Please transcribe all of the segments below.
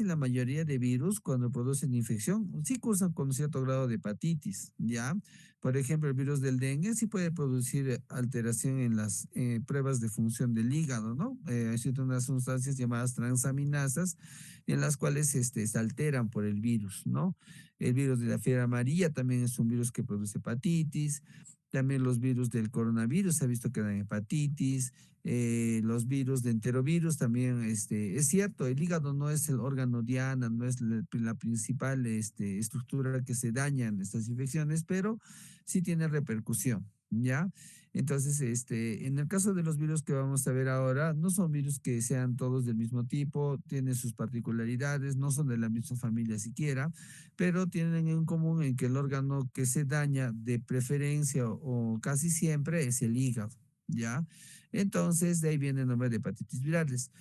casi la mayoría de virus, cuando producen infección, sí cursan con cierto grado de hepatitis, ¿ya? Por ejemplo, el virus del dengue sí puede producir alteración en las pruebas de función del hígado, ¿no? Existen unas sustancias llamadas transaminasas en las cuales se alteran por el virus, ¿no? El virus de la fiebre amarilla también es un virus que produce hepatitis. También los virus del coronavirus se ha visto que dan hepatitis. Los virus de enterovirus también, es cierto, el hígado no es el órgano diana, no es la principal estructura que se daña en estas infecciones, pero sí tiene repercusión, ¿ya? Entonces, en el caso de los virus que vamos a ver ahora, no son virus que sean todos del mismo tipo, tienen sus particularidades, no son de la misma familia siquiera, pero tienen en común en que el órgano que se daña de preferencia o casi siempre es el hígado, ¿ya? Entonces, de ahí viene el nombre de hepatitis virales.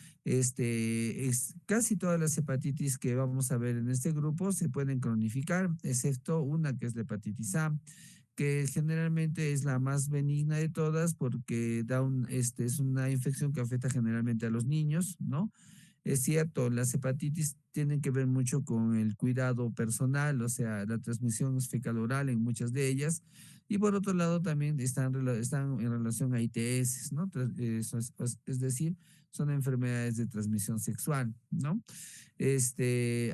Casi todas las hepatitis que vamos a ver en este grupo se pueden cronificar, excepto una que es la hepatitis A, que generalmente es la más benigna de todas porque es una infección que afecta generalmente a los niños, ¿no? Es cierto, las hepatitis tienen que ver mucho con el cuidado personal, o sea, la transmisión es fecal oral en muchas de ellas. Y por otro lado, también están en relación a ITS, ¿no? Es decir, son enfermedades de transmisión sexual, ¿no?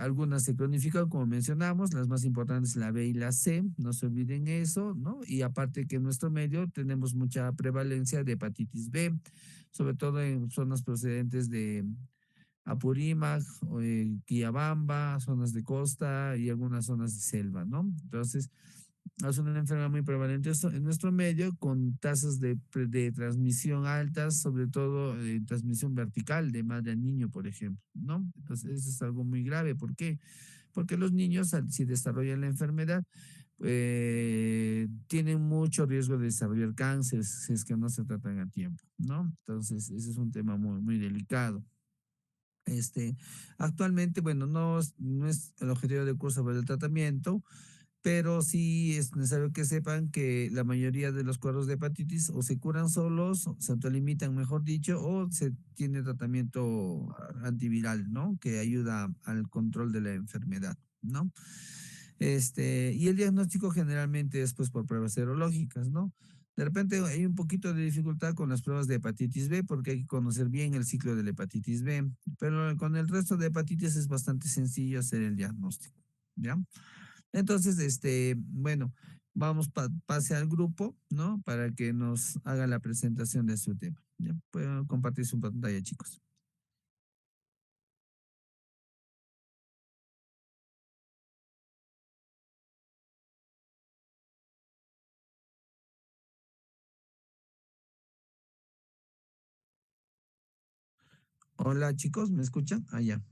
Algunas se cronifican, como mencionamos, las más importantes, la B y la C, no se olviden eso, ¿no? Y aparte que en nuestro medio tenemos mucha prevalencia de hepatitis B, sobre todo en zonas procedentes de Apurímac, Quillabamba, zonas de costa y algunas zonas de selva, ¿no? Entonces, es una enfermedad muy prevalente en nuestro medio, con tasas de transmisión altas, sobre todo transmisión vertical de madre a niño, por ejemplo, ¿no? Entonces, eso es algo muy grave. ¿Por qué? Porque los niños, si desarrollan la enfermedad, tienen mucho riesgo de desarrollar cáncer si es que no se tratan a tiempo, ¿no? Entonces, ese es un tema muy, muy delicado. Este, Actualmente, bueno, no es el objetivo del curso sobre el tratamiento, pero sí es necesario que sepan que la mayoría de los cuadros de hepatitis o se curan solos, o se autolimitan, mejor dicho, o se tiene tratamiento antiviral, ¿no? Que ayuda al control de la enfermedad, ¿no? Y el diagnóstico generalmente es pues por pruebas serológicas, ¿no? De repente hay un poquito de dificultad con las pruebas de hepatitis B porque hay que conocer bien el ciclo de la hepatitis B, pero con el resto de hepatitis es bastante sencillo hacer el diagnóstico, ¿ya? Entonces, bueno, pase al grupo, ¿no? Para que nos haga la presentación de su tema. ¿Ya? Pueden compartir su pantalla, chicos. Hola, chicos, ¿me escuchan? Ah, ya.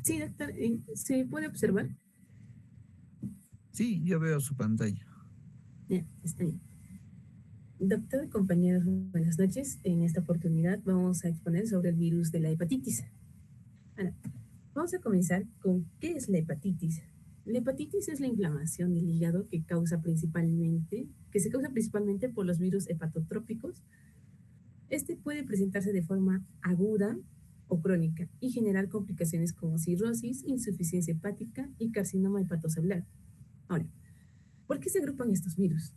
Sí, doctor, ¿se puede observar? Sí, yo veo su pantalla. Ya, está bien. Doctor, compañeros, buenas noches. En esta oportunidad vamos a exponer sobre el virus de la hepatitis. Ahora, vamos a comenzar con ¿qué es la hepatitis? La hepatitis es la inflamación del hígado que se causa principalmente por los virus hepatotrópicos. Este puede presentarse de forma aguda o crónica y generar complicaciones como cirrosis, insuficiencia hepática y carcinoma hepatocelular. Ahora, ¿por qué se agrupan estos virus?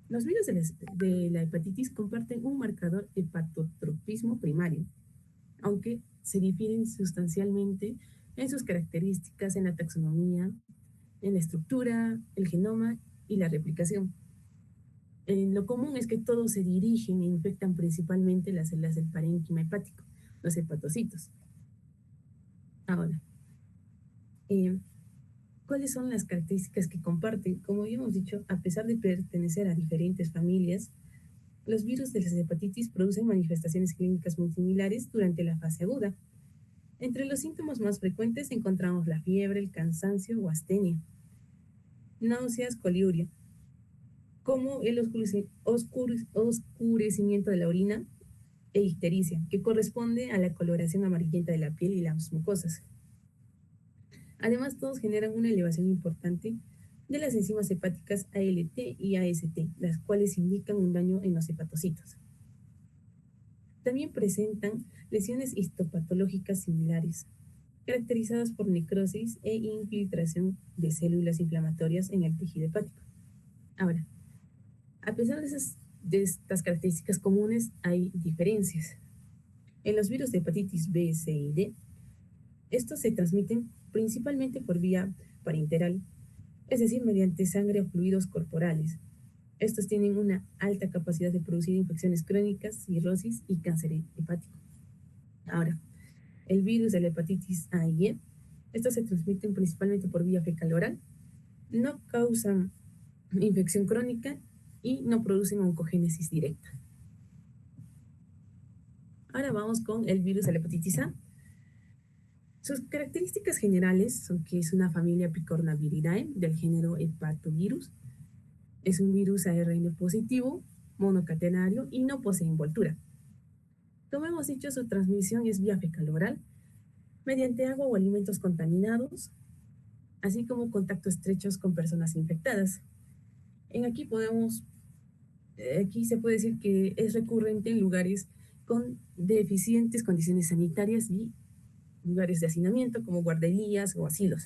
Los virus de la hepatitis comparten un marcador hepatotropismo primario, aunque se difieren sustancialmente en sus características, en la taxonomía, en la estructura, el genoma y la replicación. Lo común es que todos se dirigen e infectan principalmente las células del parénquima hepático, los hepatocitos. Ahora, eh, ¿cuáles son las características que comparten? Como ya hemos dicho, a pesar de pertenecer a diferentes familias, los virus de las hepatitis producen manifestaciones clínicas muy similares durante la fase aguda. Entre los síntomas más frecuentes encontramos la fiebre, el cansancio o astenia, náuseas, coliuria, como el oscurecimiento de la orina e ictericia, que corresponde a la coloración amarillenta de la piel y las mucosas. Además, todos generan una elevación importante de las enzimas hepáticas ALT y AST, las cuales indican un daño en los hepatocitos. También presentan lesiones histopatológicas similares, caracterizadas por necrosis e infiltración de células inflamatorias en el tejido hepático. Ahora, a pesar de estas características comunes, hay diferencias. En los virus de hepatitis B, C y D, estos se transmiten principalmente por vía parenteral, es decir, mediante sangre o fluidos corporales. Estos tienen una alta capacidad de producir infecciones crónicas, cirrosis y cáncer hepático. Ahora, el virus de la hepatitis A y E, estos se transmiten principalmente por vía fecal oral, no causan infección crónica y no producen oncogénesis directa. Ahora vamos con el virus de la hepatitis A. Sus características generales son que es una familia Picornaviridae del género Hepatovirus. Es un virus ARN positivo, monocatenario y no posee envoltura. Como hemos dicho, su transmisión es vía fecal oral, mediante agua o alimentos contaminados, así como contactos estrechos con personas infectadas. Aquí se puede decir que es recurrente en lugares con deficientes condiciones sanitarias y lugares de hacinamiento como guarderías o asilos.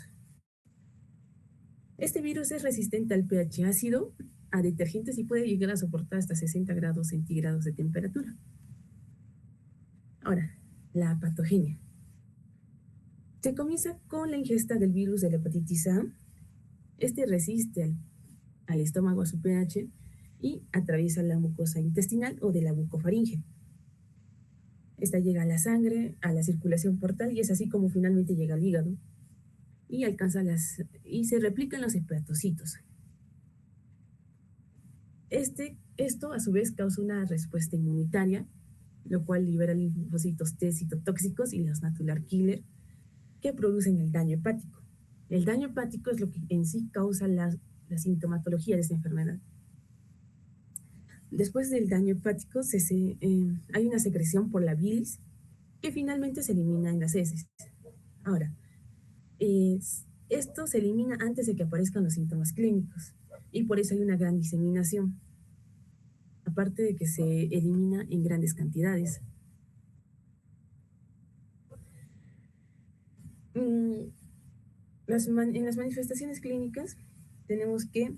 Este virus es resistente al pH ácido, a detergentes y puede llegar a soportar hasta 60 grados centígrados de temperatura. Ahora, la patogenia. Se comienza con la ingesta del virus de la hepatitis A. Este resiste al estómago a su pH y atraviesa la mucosa intestinal o de la bucofaringe. Esta llega a la sangre, a la circulación portal y es así como finalmente llega al hígado y se replica en los hepatocitos. Esto a su vez causa una respuesta inmunitaria, lo cual libera linfocitos T citotóxicos y los natural killer que producen el daño hepático. El daño hepático es lo que en sí causa la sintomatología de esta enfermedad. Después del daño hepático hay una secreción por la bilis que finalmente se elimina en las heces. Ahora, esto se elimina antes de que aparezcan los síntomas clínicos y por eso hay una gran diseminación, aparte de que se elimina en grandes cantidades. En las manifestaciones clínicas tenemos que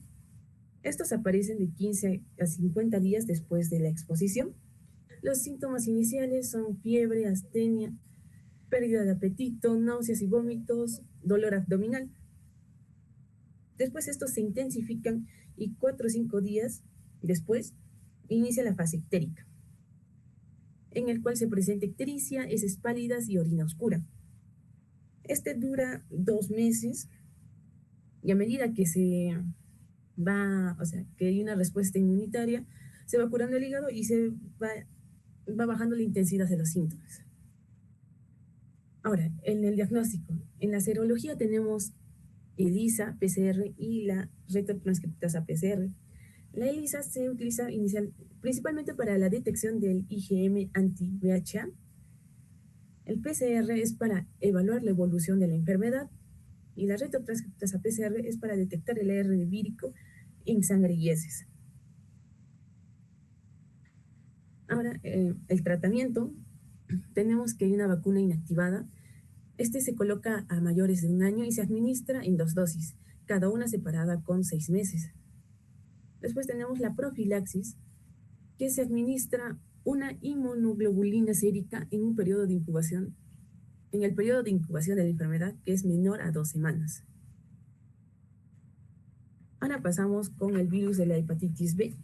estos aparecen de 15 a 50 días después de la exposición. Los síntomas iniciales son fiebre, astenia, pérdida de apetito, náuseas y vómitos, dolor abdominal. Después estos se intensifican y 4 o 5 días después inicia la fase ictérica, en el cual se presenta ictericia, heces pálidas y orina oscura. Este dura 2 meses y a medida que que hay una respuesta inmunitaria, se va curando el hígado y se va bajando la intensidad de los síntomas. Ahora, en el diagnóstico, en la serología tenemos ELISA, PCR y la retrotranscriptasa PCR. La ELISA se utiliza principalmente para la detección del IgM anti-VHA. El PCR es para evaluar la evolución de la enfermedad y la retrotranscriptasa PCR es para detectar el ARN vírico en sangre y heces. Ahora, el tratamiento, tenemos que hay una vacuna inactivada. Se coloca a mayores de 1 año y se administra en 2 dosis, cada una separada con 6 meses. Después tenemos la profilaxis, que se administra una inmunoglobulina sérica en el periodo de incubación de la enfermedad, que es menor a 2 semanas. Ahora pasamos con el virus de la hepatitis B.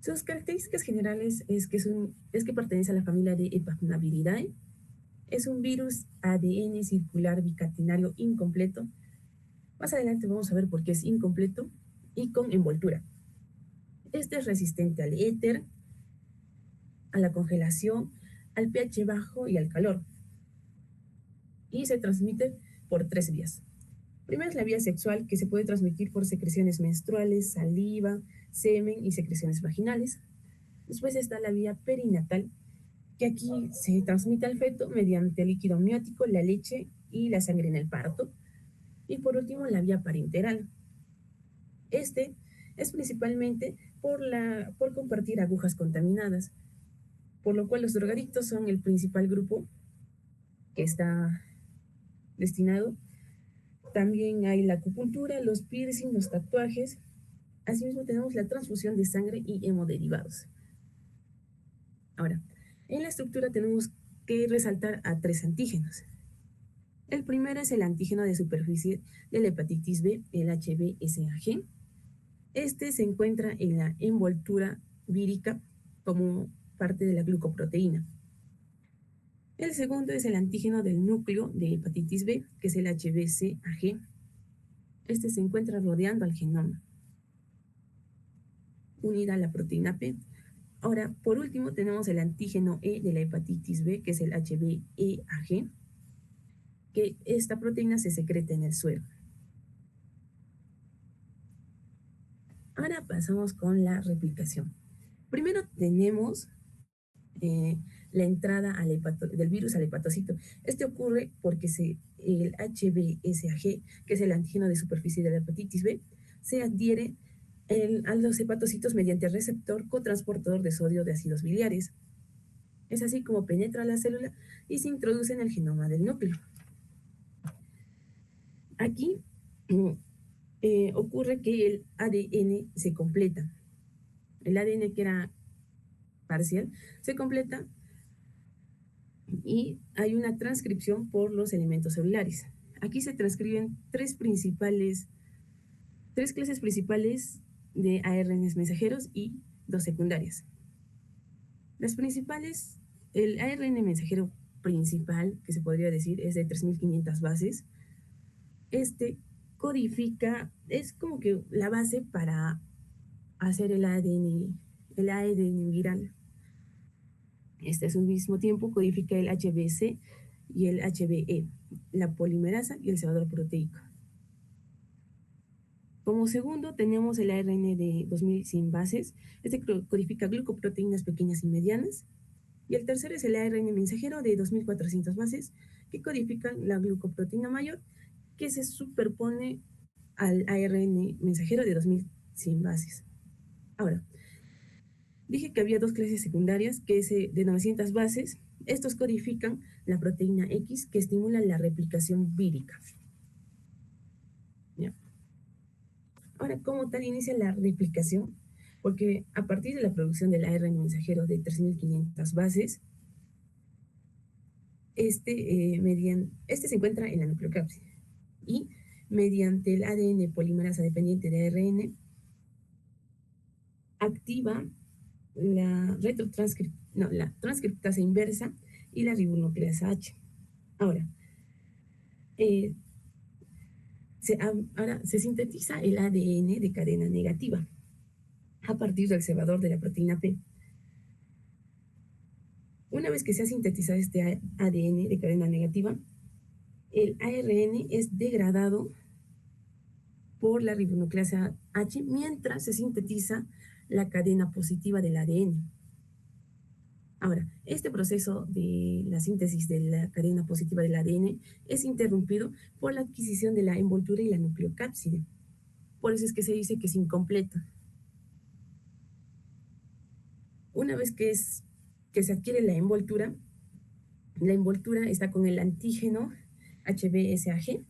Sus características generales es que pertenece a la familia de Hepatnaviridae. Es un virus ADN circular bicatenario incompleto. Más adelante vamos a ver por qué es incompleto y con envoltura. Este es resistente al éter, a la congelación, al pH bajo y al calor. Y se transmite por 3 vías. Primero es la vía sexual, que se puede transmitir por secreciones menstruales, saliva, semen y secreciones vaginales. Después está la vía perinatal, que aquí se transmite al feto mediante el líquido amniótico, la leche y la sangre en el parto. Y por último, la vía parenteral. Este es principalmente por compartir agujas contaminadas, por lo cual los drogadictos son el principal grupo que está destinado. También hay la acupuntura, los piercing, los tatuajes. Asimismo tenemos la transfusión de sangre y hemoderivados. Ahora, en la estructura tenemos que resaltar a 3 antígenos. El primero es el antígeno de superficie de la hepatitis B, el HBsAg. Este se encuentra en la envoltura vírica como parte de la glucoproteína. El segundo es el antígeno del núcleo de hepatitis B, que es el HBsAg. Este se encuentra rodeando al genoma, unida a la proteína P. Ahora, por último, tenemos el antígeno E de la hepatitis B, que es el HBeAg, que esta proteína se secreta en el suero. Ahora pasamos con la replicación. Primero tenemos la entrada del virus al hepatocito. Este ocurre porque el HBsAg, que es el antígeno de superficie de la hepatitis B, se adhiere a los hepatocitos mediante el receptor cotransportador de sodio de ácidos biliares. Es así como penetra la célula y se introduce en el genoma del núcleo. Aquí ocurre que el ADN se completa. El ADN que era parcial se completa y hay una transcripción por los elementos celulares. Aquí se transcriben tres clases principales de ARNs mensajeros y 2 secundarias. Las principales, el ARN mensajero principal, que se podría decir, es de 3.500 bases. Este codifica, es como que la base para hacer el ADN viral. Este al mismo tiempo codifica el HBC y el HBE, la polimerasa y el cebador proteico. Como segundo tenemos el ARN de 2100 bases. Este codifica glucoproteínas pequeñas y medianas. Y el tercero es el ARN mensajero de 2400 bases, que codifican la glucoproteína mayor, que se superpone al ARN mensajero de 2100 bases. Ahora, dije que había 2 clases secundarias, que es de 900 bases. Estos codifican la proteína X, que estimula la replicación vírica. ¿Ya? Ahora, ¿cómo tal inicia la replicación? Porque a partir de la producción del ARN mensajero de 3.500 bases, este se encuentra en la nucleocápside y mediante el ADN polimerasa dependiente de ARN activa la transcriptasa inversa y la ribonucleasa H. Ahora, se sintetiza el ADN de cadena negativa a partir del cebador de la proteína P. Una vez que se ha sintetizado este ADN de cadena negativa, el ARN es degradado por la ribonucleasa H mientras se sintetiza la cadena positiva del ADN. Ahora, este proceso de la síntesis de la cadena positiva del ADN es interrumpido por la adquisición de la envoltura y la nucleocápside. Por eso es que se dice que es incompleta. Una vez que se adquiere la envoltura está con el antígeno HBsAg, que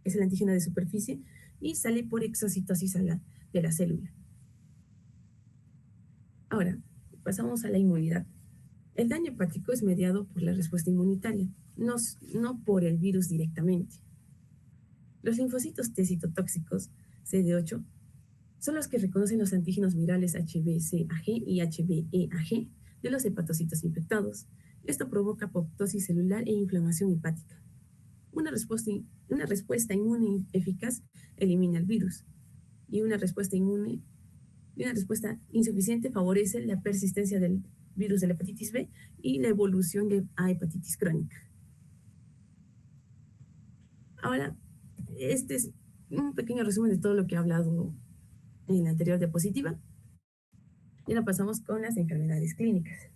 es el antígeno de superficie, y sale por exocitosis de la célula. Ahora, pasamos a la inmunidad. El daño hepático es mediado por la respuesta inmunitaria, no por el virus directamente. Los linfocitos T citotóxicos, CD8, son los que reconocen los antígenos virales HBsAg y HBeAg de los hepatocitos infectados. Esto provoca apoptosis celular e inflamación hepática. Una respuesta inmune eficaz elimina el virus y una respuesta insuficiente favorece la persistencia del virus de la hepatitis B y la evolución a hepatitis crónica. Ahora, este es un pequeño resumen de todo lo que he hablado en la anterior diapositiva. Y ahora pasamos con las enfermedades clínicas.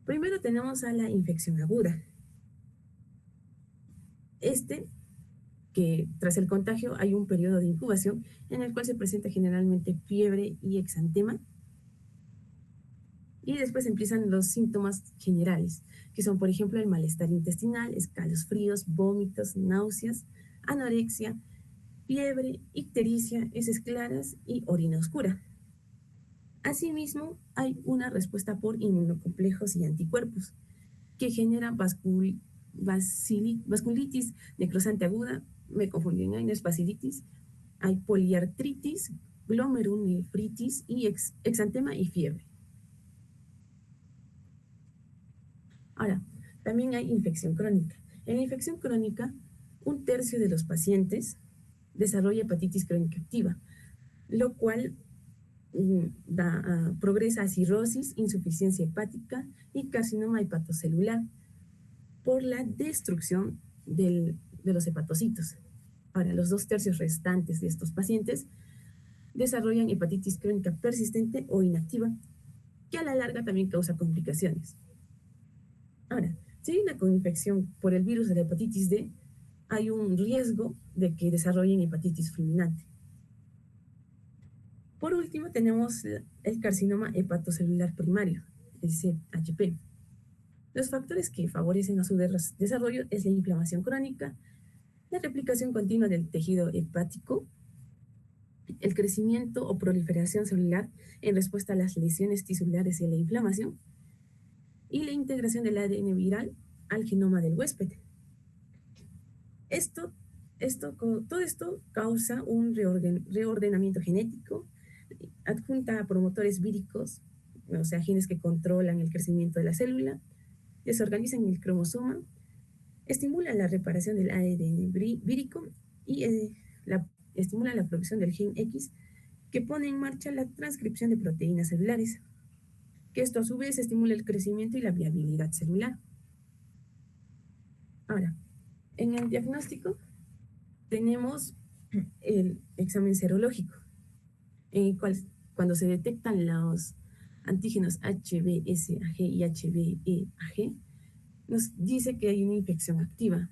Primero tenemos a la infección aguda. que tras el contagio hay un periodo de incubación en el cual se presenta generalmente fiebre y exantema, y después empiezan los síntomas generales, que son, por ejemplo, el malestar intestinal, escalofríos, vómitos, náuseas, anorexia, fiebre, ictericia, heces claras y orina oscura. Asimismo, hay una respuesta por inmunocomplejos y anticuerpos, que generan vasculitis necrosante aguda, me confundí, ¿no? No es vasilitis, hay poliartritis, glomerulonefritis y exantema y fiebre. Ahora, también hay infección crónica. En la infección crónica, un tercio de los pacientes desarrolla hepatitis crónica activa, lo cual progresa a cirrosis, insuficiencia hepática y carcinoma hepatocelular por la destrucción de los hepatocitos. Ahora, los 2/3 restantes de estos pacientes desarrollan hepatitis crónica persistente o inactiva, que a la larga también causa complicaciones. Ahora, si hay una coinfección por el virus de la hepatitis D, hay un riesgo de que desarrollen hepatitis fulminante. Por último, tenemos el carcinoma hepatocelular primario, el CHP. Los factores que favorecen a su desarrollo es la inflamación crónica, la replicación continua del tejido hepático, el crecimiento o proliferación celular en respuesta a las lesiones tisulares y a la inflamación, y la integración del ADN viral al genoma del huésped. Todo esto causa un reordenamiento genético, adjunta a promotores víricos, o sea, genes que controlan el crecimiento de la célula, desorganizan el cromosoma, estimulan la reparación del ADN vírico y estimulan la producción del gen X, que pone en marcha la transcripción de proteínas celulares, que esto a su vez estimula el crecimiento y la viabilidad celular. Ahora, en el diagnóstico tenemos el examen serológico, en el cual cuando se detectan los antígenos HBsAg y HBeAg, nos dice que hay una infección activa,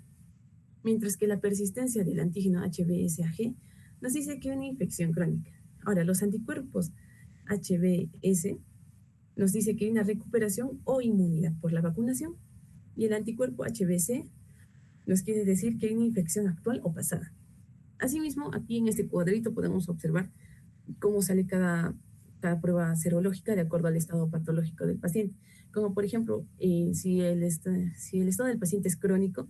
mientras que la persistencia del antígeno HBsAg nos dice que hay una infección crónica. Ahora, los anticuerpos HBs nos dice que hay una recuperación o inmunidad por la vacunación, y el anticuerpo HBc nos quiere decir que hay una infección actual o pasada. Asimismo, aquí en este cuadrito podemos observar cómo sale cada prueba serológica de acuerdo al estado patológico del paciente. Como por ejemplo, si el estado del paciente es crónico,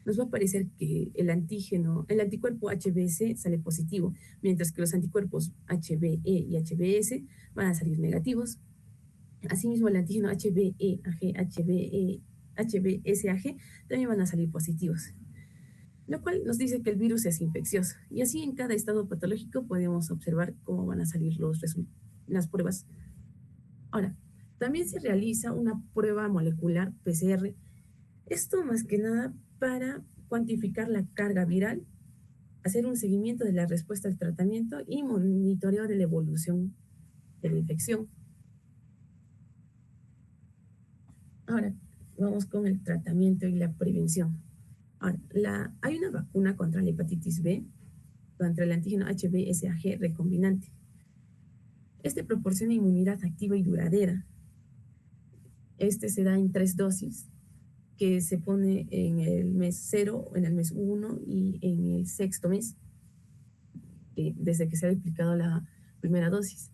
nos va a aparecer que el anticuerpo HBC sale positivo, mientras que los anticuerpos HBe y HBs van a salir negativos. Asimismo, el antígeno HBsAg también van a salir positivos, lo cual nos dice que el virus es infeccioso. Y así en cada estado patológico podemos observar cómo van a salir las pruebas. Ahora, también se realiza una prueba molecular PCR. Esto más que nada para cuantificar la carga viral, hacer un seguimiento de la respuesta al tratamiento y monitoreo de la evolución de la infección. Ahora, vamos con el tratamiento y la prevención. Ahora, hay una vacuna contra la hepatitis B, contra el antígeno HBsAg recombinante. Este proporciona inmunidad activa y duradera. Este se da en 3 dosis, que se pone en el mes 0, en el mes 1 y en el 6º mes, desde que se ha aplicado la primera dosis.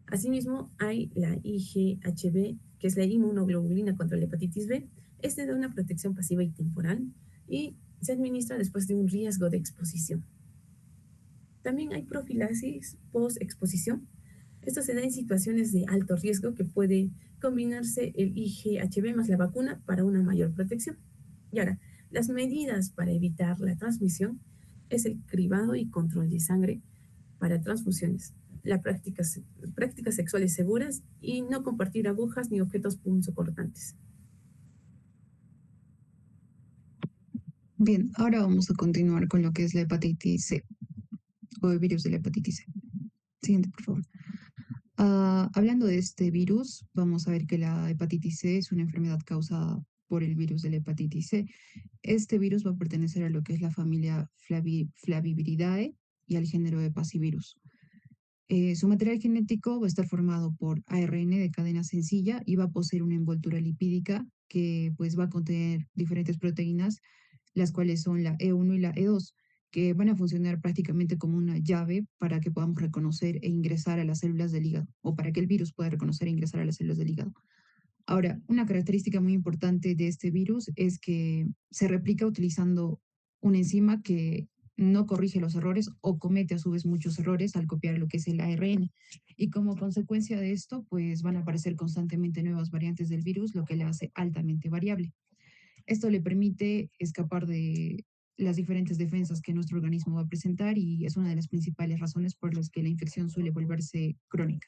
Asimismo, hay la IgHB, que es la inmunoglobulina contra la hepatitis B. Este da una protección pasiva y temporal y se administra después de un riesgo de exposición. También hay profilaxis post-exposición. Esto se da en situaciones de alto riesgo, que puede combinarse el IgHB más la vacuna para una mayor protección. Y ahora, las medidas para evitar la transmisión es el cribado y control de sangre para transfusiones, las prácticas sexuales seguras y no compartir agujas ni objetos punzocortantes. Bien, ahora vamos a continuar con lo que es la hepatitis C o el virus de la hepatitis C. Siguiente, por favor. Hablando de este virus, vamos a ver que la hepatitis C es una enfermedad causada por el virus de la hepatitis C. Este virus va a pertenecer a lo que es la familia Flaviviridae y al género Hepacivirus. Su material genético va a estar formado por ARN de cadena sencilla y va a poseer una envoltura lipídica que pues va a contener diferentes proteínas, las cuales son la E1 y la E2, que van a funcionar prácticamente como una llave para que podamos reconocer e ingresar a las células del hígado, o para que el virus pueda reconocer e ingresar a las células del hígado. Ahora, una característica muy importante de este virus es que se replica utilizando una enzima que no corrige los errores o comete a su vez muchos errores al copiar lo que es el ARN. Y como consecuencia de esto, pues van a aparecer constantemente nuevas variantes del virus, lo que le hace altamente variable. Esto le permite escapar de las diferentes defensas que nuestro organismo va a presentar y es una de las principales razones por las que la infección suele volverse crónica.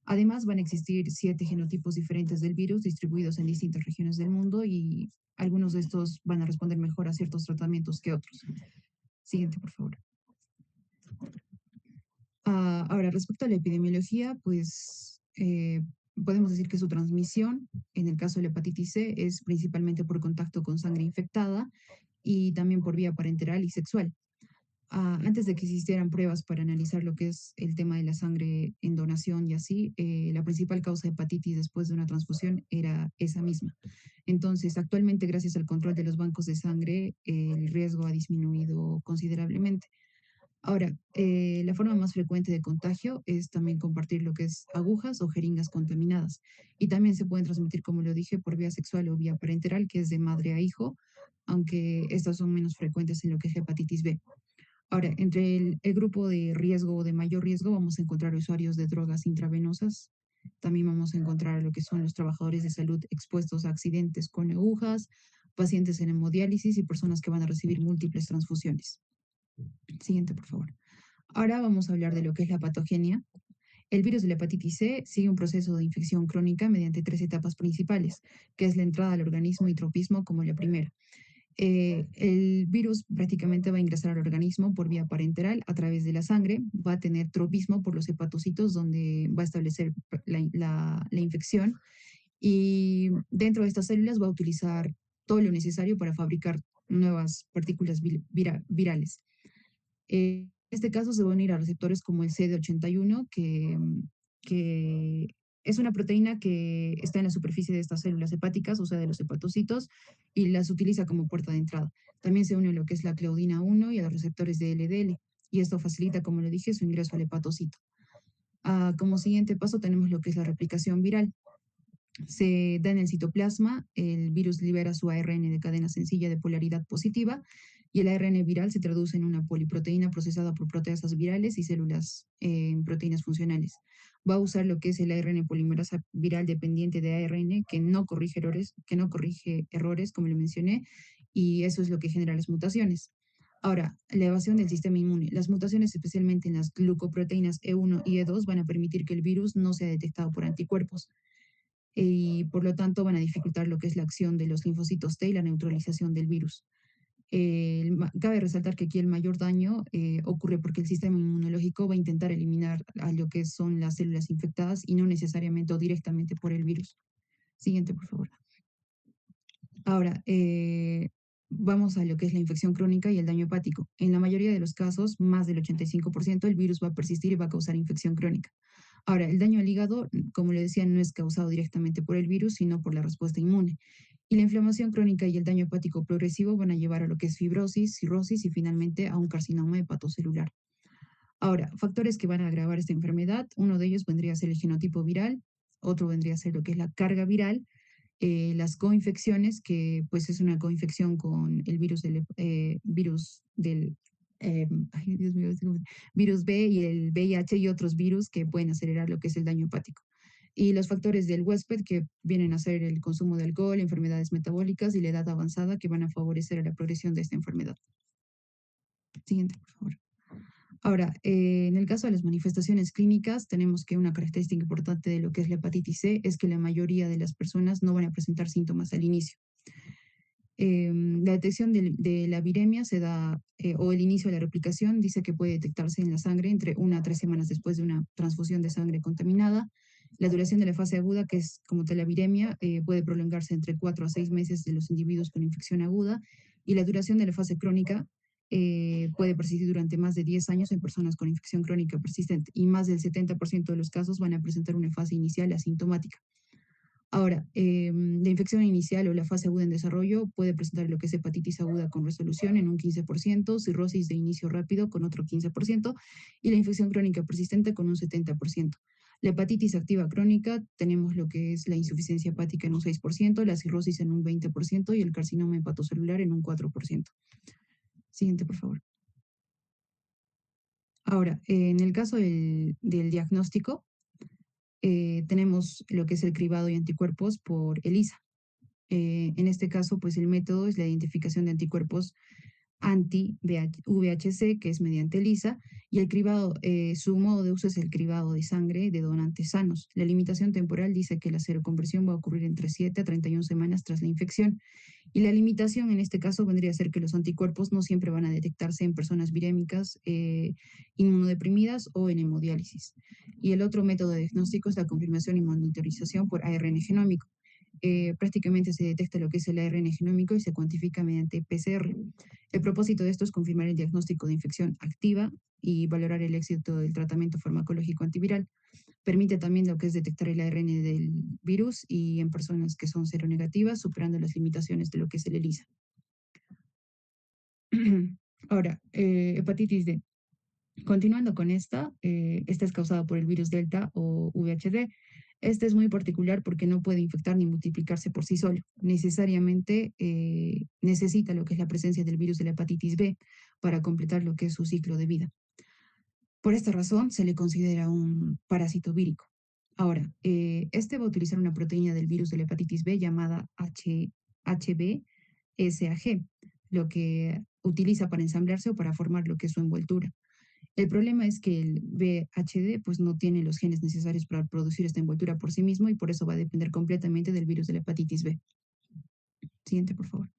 Además, van a existir 7 genotipos diferentes del virus distribuidos en distintas regiones del mundo y algunos de estos van a responder mejor a ciertos tratamientos que otros. Siguiente, por favor. Ahora, respecto a la epidemiología, pues podemos decir que su transmisión, en el caso de la hepatitis C, es principalmente por contacto con sangre infectada y también por vía parenteral y sexual. Antes de que existieran pruebas para analizar lo que es el tema de la sangre en donación y así, la principal causa de hepatitis después de una transfusión era esa misma. Entonces, actualmente, gracias al control de los bancos de sangre, el riesgo ha disminuido considerablemente. Ahora, la forma más frecuente de contagio es también compartir lo que es agujas o jeringas contaminadas. Y también se pueden transmitir, como lo dije, por vía sexual o vía parenteral, que es de madre a hijo, aunque estas son menos frecuentes en lo que es hepatitis B. Ahora, entre el grupo de riesgo o de mayor riesgo vamos a encontrar usuarios de drogas intravenosas. También vamos a encontrar lo que son los trabajadores de salud expuestos a accidentes con agujas, pacientes en hemodiálisis y personas que van a recibir múltiples transfusiones. Siguiente, por favor. Ahora vamos a hablar de lo que es la patogenia. El virus de la hepatitis C sigue un proceso de infección crónica mediante 3 etapas principales, que es la entrada al organismo y tropismo como la primera. El virus prácticamente va a ingresar al organismo por vía parenteral a través de la sangre, va a tener tropismo por los hepatocitos donde va a establecer la infección y dentro de estas células va a utilizar todo lo necesario para fabricar nuevas partículas virales. En este caso se van a unir a receptores como el CD81, que es una proteína que está en la superficie de estas células hepáticas, o sea, de los hepatocitos, y las utiliza como puerta de entrada. También se une a lo que es la claudina 1 y a los receptores de LDL, y esto facilita, como le dije, su ingreso al hepatocito. Como siguiente paso tenemos lo que es la replicación viral. Se da en el citoplasma, el virus libera su ARN de cadena sencilla de polaridad positiva y el ARN viral se traduce en una poliproteína procesada por proteasas virales y células en proteínas funcionales. Va a usar lo que es el ARN polimerasa viral dependiente de ARN que no corrige errores, como le mencioné, y eso es lo que genera las mutaciones. Ahora, la evasión del sistema inmune. Las mutaciones, especialmente en las glucoproteínas E1 y E2, van a permitir que el virus no sea detectado por anticuerpos y por lo tanto van a dificultar lo que es la acción de los linfocitos T y la neutralización del virus. Cabe resaltar que aquí el mayor daño ocurre porque el sistema inmunológico va a intentar eliminar a lo que son las células infectadas y no necesariamente o directamente por el virus. Siguiente, por favor. Ahora, vamos a lo que es la infección crónica y el daño hepático. En la mayoría de los casos, más del 85%, el virus va a persistir y va a causar infección crónica. Ahora, el daño al hígado, como le decía, no es causado directamente por el virus, sino por la respuesta inmune. Y la inflamación crónica y el daño hepático progresivo van a llevar a lo que es fibrosis, cirrosis y finalmente a un carcinoma hepatocelular. Ahora, factores que van a agravar esta enfermedad, uno de ellos vendría a ser el genotipo viral, otro vendría a ser lo que es la carga viral, las coinfecciones, que pues es una coinfección con el virus del ay, Dios mío, virus B y el VIH y otros virus que pueden acelerar lo que es el daño hepático. Y los factores del huésped que vienen a ser el consumo de alcohol, enfermedades metabólicas y la edad avanzada que van a favorecer la progresión de esta enfermedad. Siguiente, por favor. Ahora, en el caso de las manifestaciones clínicas, tenemos que una característica importante de lo que es la hepatitis C es que la mayoría de las personas no van a presentar síntomas al inicio. La detección de la viremia se da, o el inicio de la replicación, dice que puede detectarse en la sangre entre 1 a 3 semanas después de una transfusión de sangre contaminada. La duración de la fase aguda, que es como tal la viremia, puede prolongarse entre 4 a 6 meses de los individuos con infección aguda, y la duración de la fase crónica puede persistir durante más de 10 años en personas con infección crónica persistente, y más del 70% de los casos van a presentar una fase inicial asintomática. Ahora, la infección inicial o la fase aguda en desarrollo puede presentar lo que es hepatitis aguda con resolución en un 15%, cirrosis de inicio rápido con otro 15% y la infección crónica persistente con un 70%. La hepatitis activa crónica tenemos lo que es la insuficiencia hepática en un 6%, la cirrosis en un 20% y el carcinoma hepatocelular en un 4%. Siguiente, por favor. Ahora, en el caso del diagnóstico, tenemos lo que es el cribado y anticuerpos por ELISA. En este caso, pues el método es la identificación de anticuerpos anti-VHC, que es mediante ELISA, y el cribado, su modo de uso es el cribado de sangre de donantes sanos. La limitación temporal dice que la seroconversión va a ocurrir entre 7 a 31 semanas tras la infección, y la limitación en este caso vendría a ser que los anticuerpos no siempre van a detectarse en personas virémicas, inmunodeprimidas o en hemodiálisis. Y el otro método de diagnóstico es la confirmación y monitorización por ARN genómico. Prácticamente se detecta lo que es el ARN genómico y se cuantifica mediante PCR. El propósito de esto es confirmar el diagnóstico de infección activa y valorar el éxito del tratamiento farmacológico antiviral. Permite también lo que es detectar el ARN del virus y en personas que son seronegativas, superando las limitaciones de lo que es el ELISA. Ahora, hepatitis D. Continuando con esta es causada por el virus Delta o VHD. Este es muy particular porque no puede infectar ni multiplicarse por sí solo. Necesariamente necesita lo que es la presencia del virus de la hepatitis B para completar lo que es su ciclo de vida. Por esta razón, se le considera un parásito vírico. Ahora, este va a utilizar una proteína del virus de la hepatitis B llamada HBsAg, lo que utiliza para ensamblarse o para formar lo que es su envoltura. El problema es que el VHD pues, no tiene los genes necesarios para producir esta envoltura por sí mismo y por eso va a depender completamente del virus de la hepatitis B. Siguiente, por favor.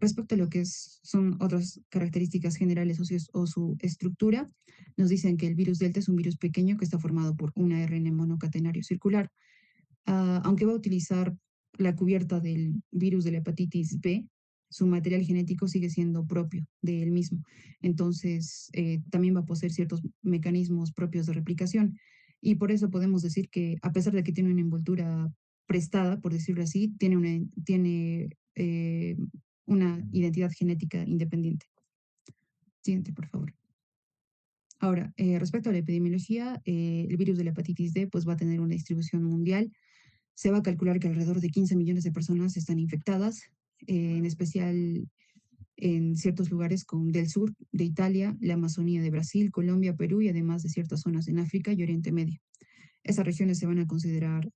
Respecto a lo que son otras características generales o su estructura, nos dicen que el virus delta es un virus pequeño que está formado por un ARN monocatenario circular. Aunque va a utilizar la cubierta del virus de la hepatitis B, su material genético sigue siendo propio de él mismo. Entonces, también va a poseer ciertos mecanismos propios de replicación. Y por eso podemos decir que, a pesar de que tiene una envoltura prestada, por decirlo así, tiene una identidad genética independiente. Siguiente, por favor. Ahora, respecto a la epidemiología, el virus de la hepatitis D pues, va a tener una distribución mundial. Se va a calcular que alrededor de 15 millones de personas están infectadas, en especial en ciertos lugares del sur de Italia, la Amazonía de Brasil, Colombia, Perú y además de ciertas zonas en África y Oriente Medio. Estas regiones se van a considerar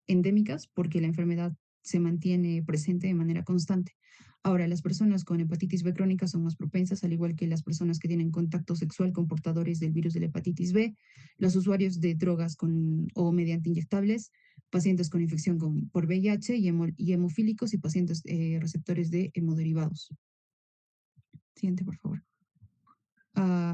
endémicas porque la enfermedad se mantiene presente de manera constante. Ahora, las personas con hepatitis B crónica son más propensas, al igual que las personas que tienen contacto sexual con portadores del virus de la hepatitis B, los usuarios de drogas o mediante inyectables, pacientes con infección por VIH y hemofílicos y pacientes receptores de hemoderivados. Siguiente, por favor.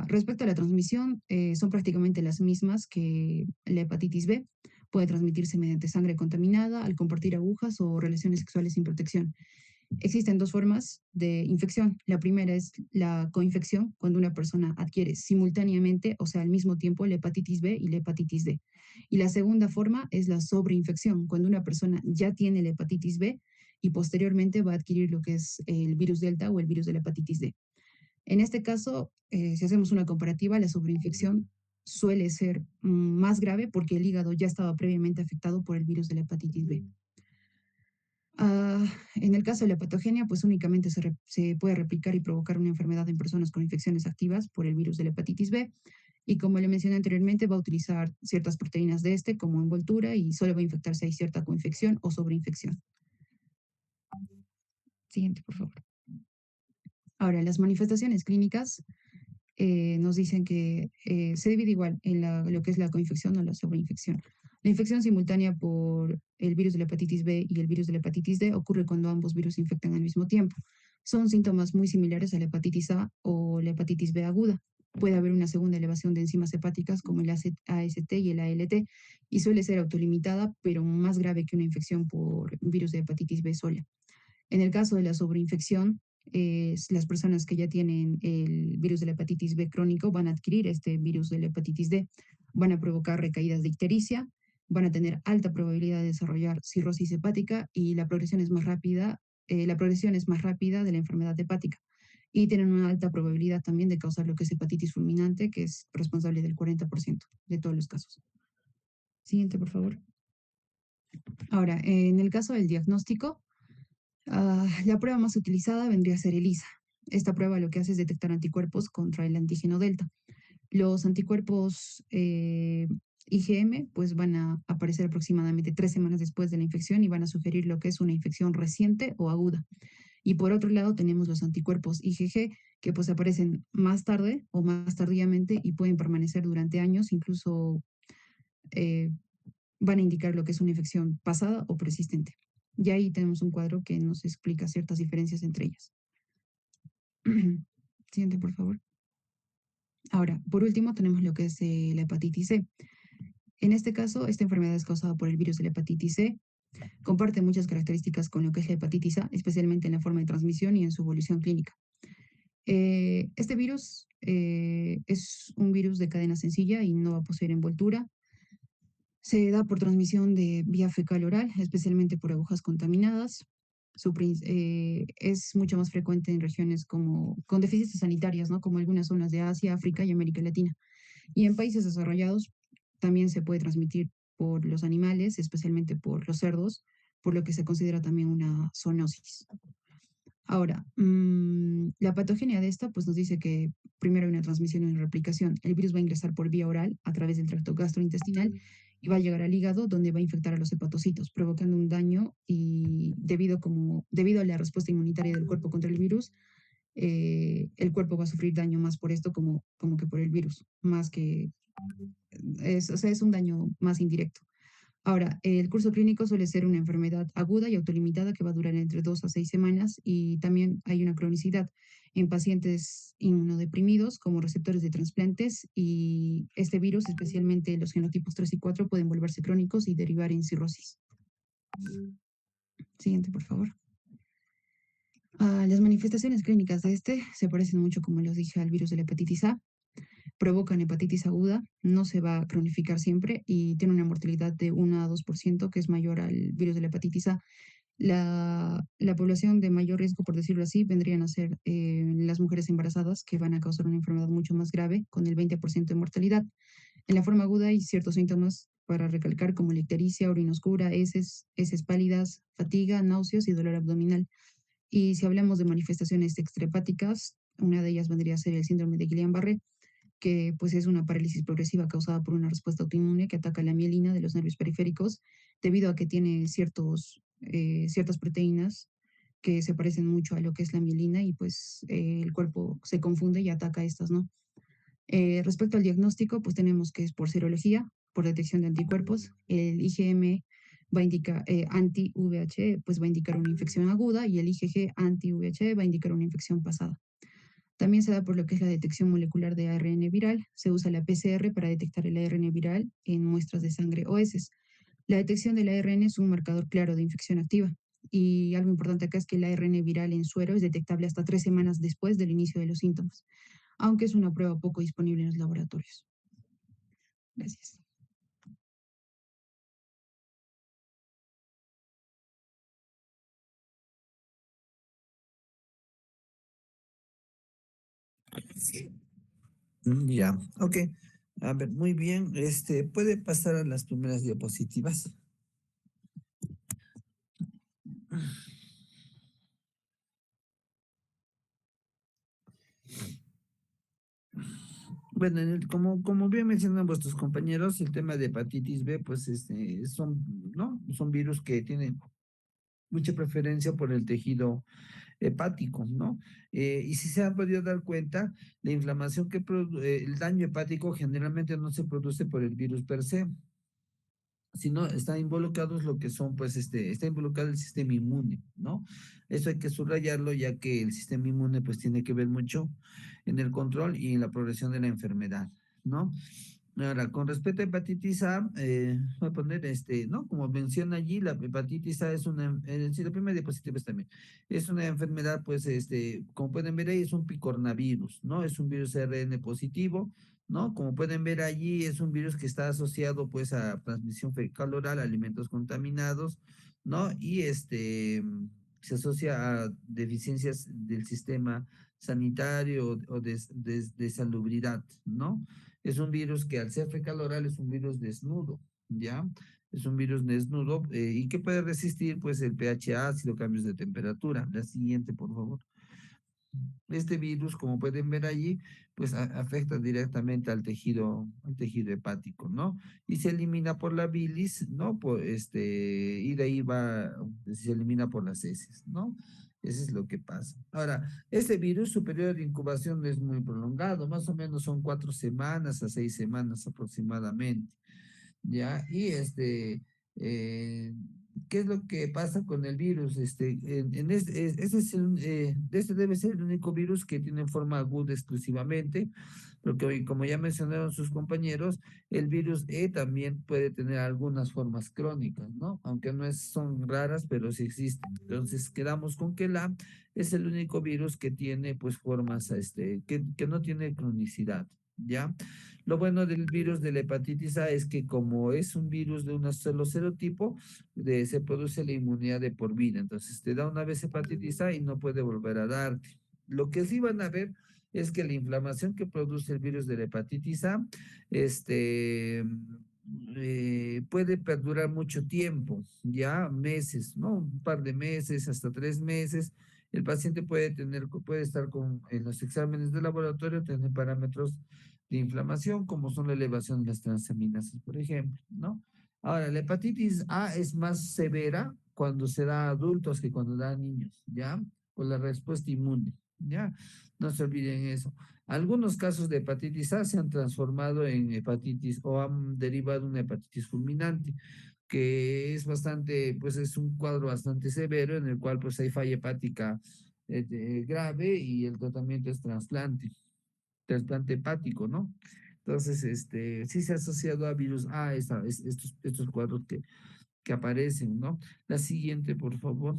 Respecto a la transmisión, son prácticamente las mismas que la hepatitis B. Puede transmitirse mediante sangre contaminada, al compartir agujas o relaciones sexuales sin protección. Existen dos formas de infección. La primera es la coinfección, cuando una persona adquiere simultáneamente, o sea, al mismo tiempo, la hepatitis B y la hepatitis D. Y la segunda forma es la sobreinfección, cuando una persona ya tiene la hepatitis B y posteriormente va a adquirir lo que es el virus delta o el virus de la hepatitis D. En este caso, si hacemos una comparativa, la sobreinfección suele ser más grave porque el hígado ya estaba previamente afectado por el virus de la hepatitis B. En el caso de la patogenia, pues únicamente se puede replicar y provocar una enfermedad en personas con infecciones activas por el virus de la hepatitis B. Y como le mencioné anteriormente, va a utilizar ciertas proteínas de este como envoltura y solo va a infectar si hay cierta coinfección o sobreinfección. Siguiente, por favor. Ahora, las manifestaciones clínicas nos dicen que se divide igual en lo que es la coinfección o la sobreinfección. La infección simultánea por el virus de la hepatitis B y el virus de la hepatitis D ocurre cuando ambos virus infectan al mismo tiempo. Son síntomas muy similares a la hepatitis A o la hepatitis B aguda. puede haber una segunda elevación de enzimas hepáticas como el AST y el ALT, y suele ser autolimitada, pero más grave que una infección por virus de hepatitis B sola. En el caso de la sobreinfección, las personas que ya tienen el virus de la hepatitis B crónico van a adquirir este virus de la hepatitis D, van a provocar recaídas de ictericia, van a tener alta probabilidad de desarrollar cirrosis hepática y la progresión es más rápida de la enfermedad hepática y tienen una alta probabilidad también de causar lo que es hepatitis fulminante, que es responsable del 40% de todos los casos. Siguiente, por favor. Ahora, en el caso del diagnóstico, la prueba más utilizada vendría a ser ELISA. Esta prueba lo que hace es detectar anticuerpos contra el antígeno delta. Los anticuerpos IgM pues van a aparecer aproximadamente 3 semanas después de la infección y van a sugerir lo que es una infección reciente o aguda. Y por otro lado tenemos los anticuerpos IgG que pues aparecen más tarde o más tardíamente y pueden permanecer durante años, incluso eh, van a indicar lo que es una infección pasada o persistente. Y ahí tenemos un cuadro que nos explica ciertas diferencias entre ellas. Siguiente, por favor. Ahora, por último, tenemos lo que es la hepatitis C. En este caso, esta enfermedad es causada por el virus de la hepatitis C. Comparte muchas características con lo que es la hepatitis A, especialmente en la forma de transmisión y en su evolución clínica. Este virus es un virus de cadena sencilla y no va a poseer envoltura. Se da por transmisión de vía fecal oral, especialmente por agujas contaminadas. Es mucho más frecuente en regiones con deficiencias sanitarias, ¿no? Como algunas zonas de Asia, África y América Latina. Y en países desarrollados también se puede transmitir por los animales, especialmente por los cerdos, por lo que se considera también una zoonosis. Ahora, la patogenia de esta pues nos dice que primero hay una transmisión y una replicación. El virus va a ingresar por vía oral a través del tracto gastrointestinal y va a llegar al hígado donde va a infectar a los hepatocitos, provocando un daño y debido a la respuesta inmunitaria del cuerpo contra el virus, el cuerpo va a sufrir daño más por esto como que por el virus, más que o sea, es un daño más indirecto. Ahora, el curso clínico suele ser una enfermedad aguda y autolimitada que va a durar entre 2 a 6 semanas y también hay una cronicidad en pacientes inmunodeprimidos como receptores de trasplantes y este virus, especialmente los genotipos 3 y 4, pueden volverse crónicos y derivar en cirrosis. Siguiente, por favor. Las manifestaciones clínicas de este se parecen mucho, como les dije, al virus de la hepatitis A. Provocan hepatitis aguda, no se va a cronificar siempre y tiene una mortalidad de 1 a 2%, que es mayor al virus de la hepatitis A. La población de mayor riesgo, por decirlo así, vendrían a ser las mujeres embarazadas, que van a causar una enfermedad mucho más grave, con el 20% de mortalidad. En la forma aguda hay ciertos síntomas para recalcar, como la ictericia, orina oscura, heces pálidas, fatiga, náuseas y dolor abdominal. Y si hablamos de manifestaciones extrahepáticas, una de ellas vendría a ser el síndrome de Guillain-Barré, que pues es una parálisis progresiva causada por una respuesta autoinmune que ataca la mielina de los nervios periféricos debido a que tiene ciertas proteínas que se parecen mucho a lo que es la mielina y pues el cuerpo se confunde y ataca estas, ¿no? Respecto al diagnóstico, pues tenemos que es por serología, por detección de anticuerpos. El IgM va a indicar anti-VHE, pues va a indicar una infección aguda y el IgG anti-VHE va a indicar una infección pasada. También se da por lo que es la detección molecular de ARN viral. Se usa la PCR para detectar el ARN viral en muestras de sangre o heces. La detección del ARN es un marcador claro de infección activa. Y algo importante acá es que el ARN viral en suero es detectable hasta 3 semanas después del inicio de los síntomas, aunque es una prueba poco disponible en los laboratorios. Gracias. Ya, ok. A ver, muy bien. ¿Puede pasar a las primeras diapositivas? Bueno, como bien mencionan vuestros compañeros, el tema de hepatitis B, pues ¿no? Son virus que tienen mucha preferencia por el tejido hepático, ¿no? Y si se han podido dar cuenta, la inflamación el daño hepático generalmente no se produce por el virus per se, sino están involucrados lo que son, pues, está involucrado el sistema inmune, ¿no? Eso hay que subrayarlo, ya que el sistema inmune, pues, tiene que ver mucho en el control y en la progresión de la enfermedad, ¿no? Ahora, con respecto a hepatitis A, voy a poner, ¿no? Como menciona allí, la hepatitis A es sí, la primera diapositiva está bien. Es una enfermedad, pues, como pueden ver ahí, es un picornavirus, ¿no? Es un virus ARN positivo, ¿no? Como pueden ver allí, es un virus que está asociado, pues, a transmisión fecal oral, a alimentos contaminados, ¿no? Y se asocia a deficiencias del sistema sanitario o de salubridad, ¿no? Es un virus que al ser fecal oral es un virus desnudo, ¿ya? Es un virus desnudo y que puede resistir, pues, el pH ácido, cambios de temperatura. La siguiente, por favor. Este virus, como pueden ver allí, pues afecta directamente al tejido hepático, ¿no? Y se elimina por la bilis, ¿no? Y de ahí va, se elimina por las heces, ¿no? Eso es lo que pasa. Ahora, este virus, su periodo de incubación es muy prolongado, más o menos son 4 semanas a 6 semanas aproximadamente. ¿Ya? Eh, ¿Qué es lo que pasa con el virus? Este es este debe ser el único virus que tiene forma aguda exclusivamente, porque hoy, como ya mencionaron sus compañeros, el virus E también puede tener algunas formas crónicas, ¿no? Aunque no son raras, pero sí existen. Entonces, quedamos con que la es el único virus que tiene, pues, formas, que no tiene cronicidad, ¿ya? Lo bueno del virus de la hepatitis A es que como es un virus de un solo serotipo, se produce la inmunidad de por vida. Entonces te da una vez hepatitis A y no puede volver a darte. Lo que sí van a ver es que la inflamación que produce el virus de la hepatitis A, puede perdurar mucho tiempo, ya meses, ¿no? Un par de meses, hasta 3 meses. El paciente puede estar en los exámenes de laboratorio, tener parámetros de inflamación, como son la elevación de las transaminasas, por ejemplo, ¿no? Ahora, la hepatitis A es más severa cuando se da a adultos que cuando da a niños, ¿ya? Por la respuesta inmune, ¿ya? No se olviden eso. Algunos casos de hepatitis A se han transformado en hepatitis o han derivado de una hepatitis fulminante, que es bastante, pues es un cuadro bastante severo en el cual pues hay falla hepática grave y el tratamiento es trasplante hepático, ¿no? Entonces, sí se ha asociado a virus A, estos cuadros que aparecen, ¿no? La siguiente, por favor.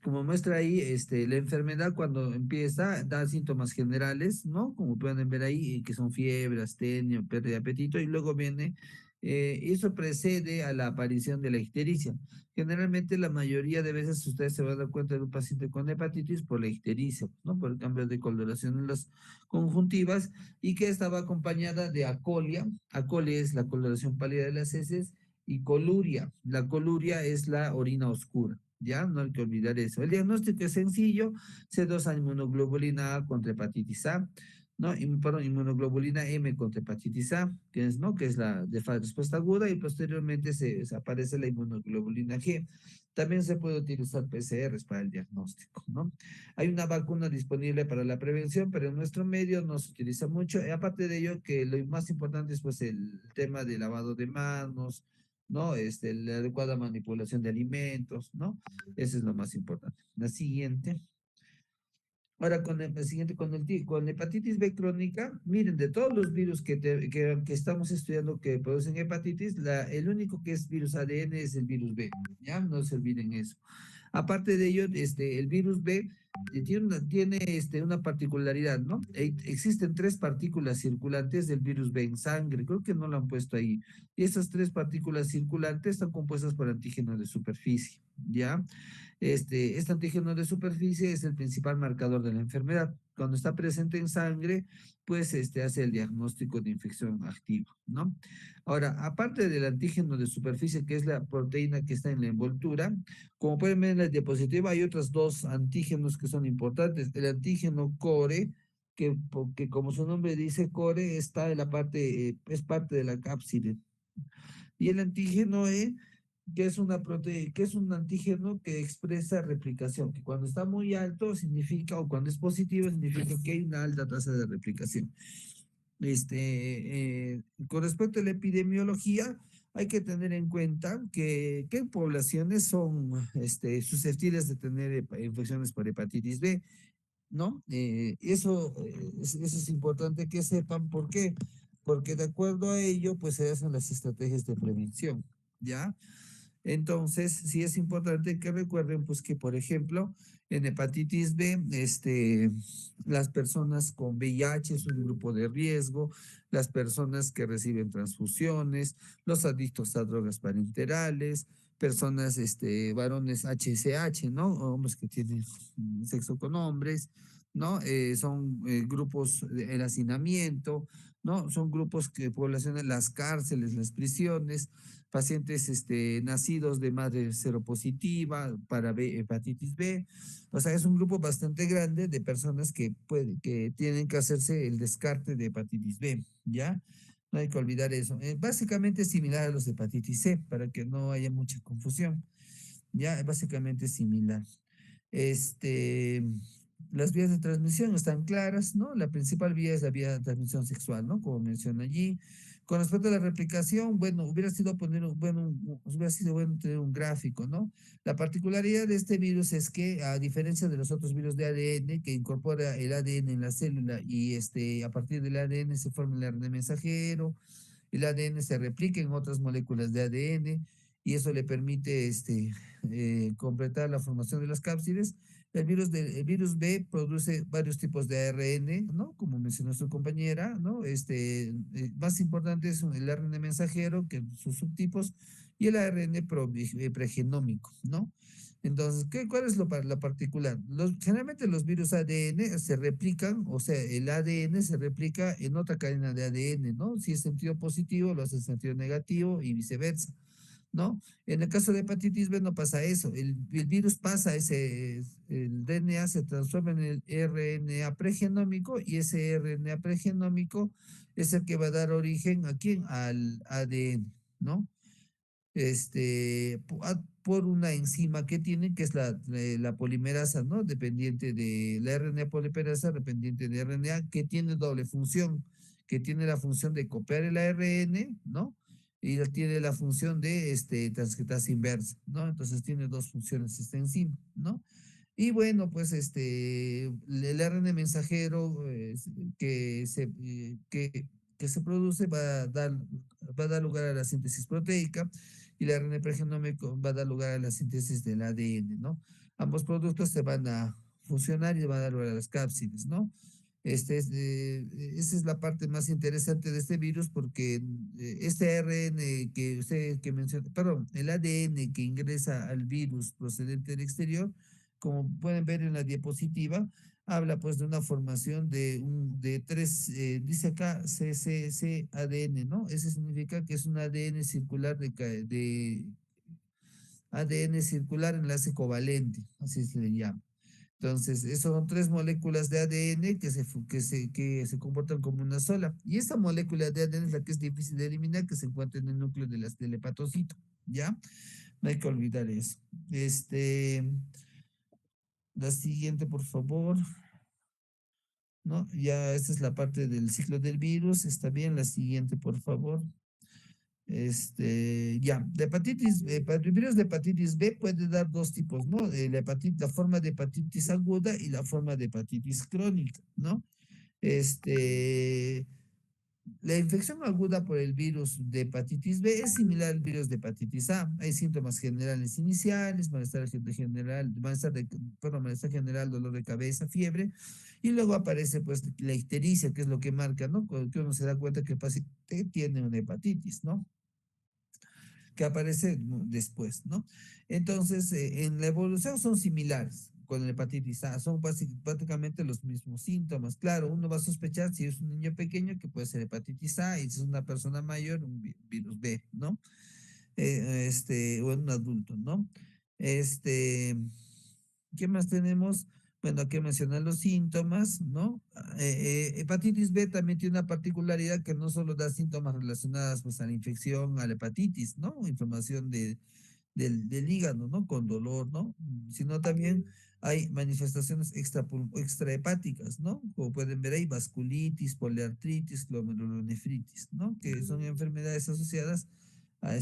Como muestra ahí, la enfermedad cuando empieza da síntomas generales, ¿no? Como pueden ver ahí, que son fiebre, astenia, pérdida de apetito, y luego viene, eso precede a la aparición de la ictericia. Generalmente la mayoría de veces ustedes se van a dar cuenta de un paciente con hepatitis por la ictericia, ¿no? Por el cambio de coloración en las conjuntivas y que estaba acompañada de acolia. Acolia es la coloración pálida de las heces y coluria. La coluria es la orina oscura. Ya, no hay que olvidar eso. El diagnóstico es sencillo, C2 inmunoglobulina A contra hepatitis A, ¿no? Perdón, inmunoglobulina M contra hepatitis A, que es, ¿no? Que es la de respuesta aguda y posteriormente se aparece la inmunoglobulina G. También se puede utilizar PCRs para el diagnóstico, ¿no? Hay una vacuna disponible para la prevención, pero en nuestro medio no se utiliza mucho. Y aparte de ello, que lo más importante es pues el tema de lavado de manos, ¿no? La adecuada manipulación de alimentos, ¿no? Eso es lo más importante. La siguiente. Ahora, la siguiente, con hepatitis B crónica, miren, de todos los virus que estamos estudiando que producen hepatitis, el único que es virus ADN es el virus B, ¿ya? No se olviden eso. Aparte de ello, el virus B tiene una particularidad, ¿no? Existen 3 partículas circulantes del virus B en sangre, creo que no lo han puesto ahí. Y esas 3 partículas circulantes están compuestas por antígenos de superficie, ¿ya? Este antígeno de superficie es el principal marcador de la enfermedad. Cuando está presente en sangre, pues hace el diagnóstico de infección activa, ¿no? Ahora, aparte del antígeno de superficie, que es la proteína que está en la envoltura, como pueden ver en la diapositiva, hay otros 2 antígenos que son importantes. El antígeno core, que como su nombre dice, core está en la parte, es parte de la cápside. Y el antígeno E, que es un antígeno que expresa replicación, que cuando está muy alto significa, o cuando es positivo significa que hay una alta tasa de replicación. Con respecto a la epidemiología, hay que tener en cuenta que qué poblaciones son susceptibles de tener infecciones por hepatitis B, ¿no? Eso es importante que sepan. ¿Por qué? Porque de acuerdo a ello, pues se hacen las estrategias de prevención, ¿ya? Entonces, sí es importante que recuerden, pues, que, por ejemplo, en hepatitis B, las personas con VIH es un grupo de riesgo, las personas que reciben transfusiones, los adictos a drogas parenterales, personas, varones HSH, ¿no? Hombres que tienen sexo con hombres, ¿no? Son grupos de el hacinamiento, ¿no? Son grupos que poblacionan las cárceles, las prisiones, pacientes nacidos de madre seropositiva para hepatitis B. O sea, es un grupo bastante grande de personas que tienen que hacerse el descarte de hepatitis B, ¿ya? No hay que olvidar eso. Básicamente es similar a los de hepatitis C, para que no haya mucha confusión. Ya, básicamente es similar. Este, las vías de transmisión están claras, ¿no? La principal vía es la vía de transmisión sexual, ¿no? Como menciona allí. Con respecto a la replicación, bueno, hubiera sido bueno tener un gráfico, ¿no? La particularidad de este virus es que, a diferencia de los otros virus de ADN, que incorpora el ADN en la célula y a partir del ADN se forma el RNA mensajero, el ADN se replica en otras moléculas de ADN y eso le permite completar la formación de las cápsides. El virus B produce varios tipos de ARN, ¿no? Como mencionó su compañera, ¿no? Más importante es el ARN mensajero, que sus subtipos, y el ARN pregenómico, ¿no? Entonces, ¿cuál es la particular? Generalmente los virus ADN se replican, o sea, el ADN se replica en otra cadena de ADN, ¿no? Si es sentido positivo, lo hace en sentido negativo y viceversa, ¿no? En el caso de hepatitis B no pasa eso. El virus pasa el DNA se transforma en el RNA pregenómico y ese RNA pregenómico es el que va a dar origen ¿a quién? Al ADN, ¿no? Por una enzima que tiene, que es la polimerasa, ¿no? Dependiente de la RNA polimerasa, dependiente de RNA, que tiene doble función, que tiene la función de copiar el ARN, ¿no? Y tiene la función de transcriptasa inversa, ¿no? Entonces tiene dos funciones esta enzima, ¿no? Y bueno, pues el ARN mensajero que se produce va a dar lugar a la síntesis proteica y el ARN pregenómico va a dar lugar a la síntesis del ADN, ¿no? Ambos productos se van a fusionar y van a dar lugar a las cápsides, ¿no? Esa es la parte más interesante de este virus porque este ARN que usted que menciona, perdón, el ADN que ingresa al virus procedente del exterior, como pueden ver en la diapositiva, habla pues de una formación de tres, dice acá CCC ADN, ¿no? Eso significa que es un ADN circular de ADN circular enlace covalente, así se le llama. Entonces, eso son tres moléculas de ADN que se comportan como una sola. Y esa molécula de ADN es la que es difícil de eliminar, que se encuentra en el núcleo del hepatocito, ¿ya? No hay que olvidar eso. La siguiente, por favor, ¿no? Ya esta es la parte del ciclo del virus. Está bien, la siguiente, por favor. Ya, el virus de hepatitis B puede dar dos tipos, ¿no? La forma de hepatitis aguda y la forma de hepatitis crónica, ¿no? Este, la infección aguda por el virus de hepatitis B es similar al virus de hepatitis A. Hay síntomas generales iniciales, malestar general, dolor de cabeza, fiebre, y luego aparece pues la ictericia, que es lo que marca, ¿no? Que uno se da cuenta que el paciente tiene una hepatitis, ¿no? Que aparece después, ¿no? Entonces, en la evolución son similares con la hepatitis A, son prácticamente los mismos síntomas. Claro, uno va a sospechar si es un niño pequeño que puede ser hepatitis A y si es una persona mayor, un virus B, ¿no? O en un adulto, ¿no? Este, ¿Qué más tenemos? Bueno, aquí mencionan los síntomas, ¿no? Hepatitis B también tiene una particularidad que no solo da síntomas relacionados pues, a la infección, a la hepatitis, ¿no? Inflamación del hígado, ¿no? Con dolor, ¿no? Sino también hay manifestaciones extrahepáticas, ¿no? Como pueden ver ahí, vasculitis, poliartritis, glomerulonefritis, ¿no? Que son enfermedades asociadas a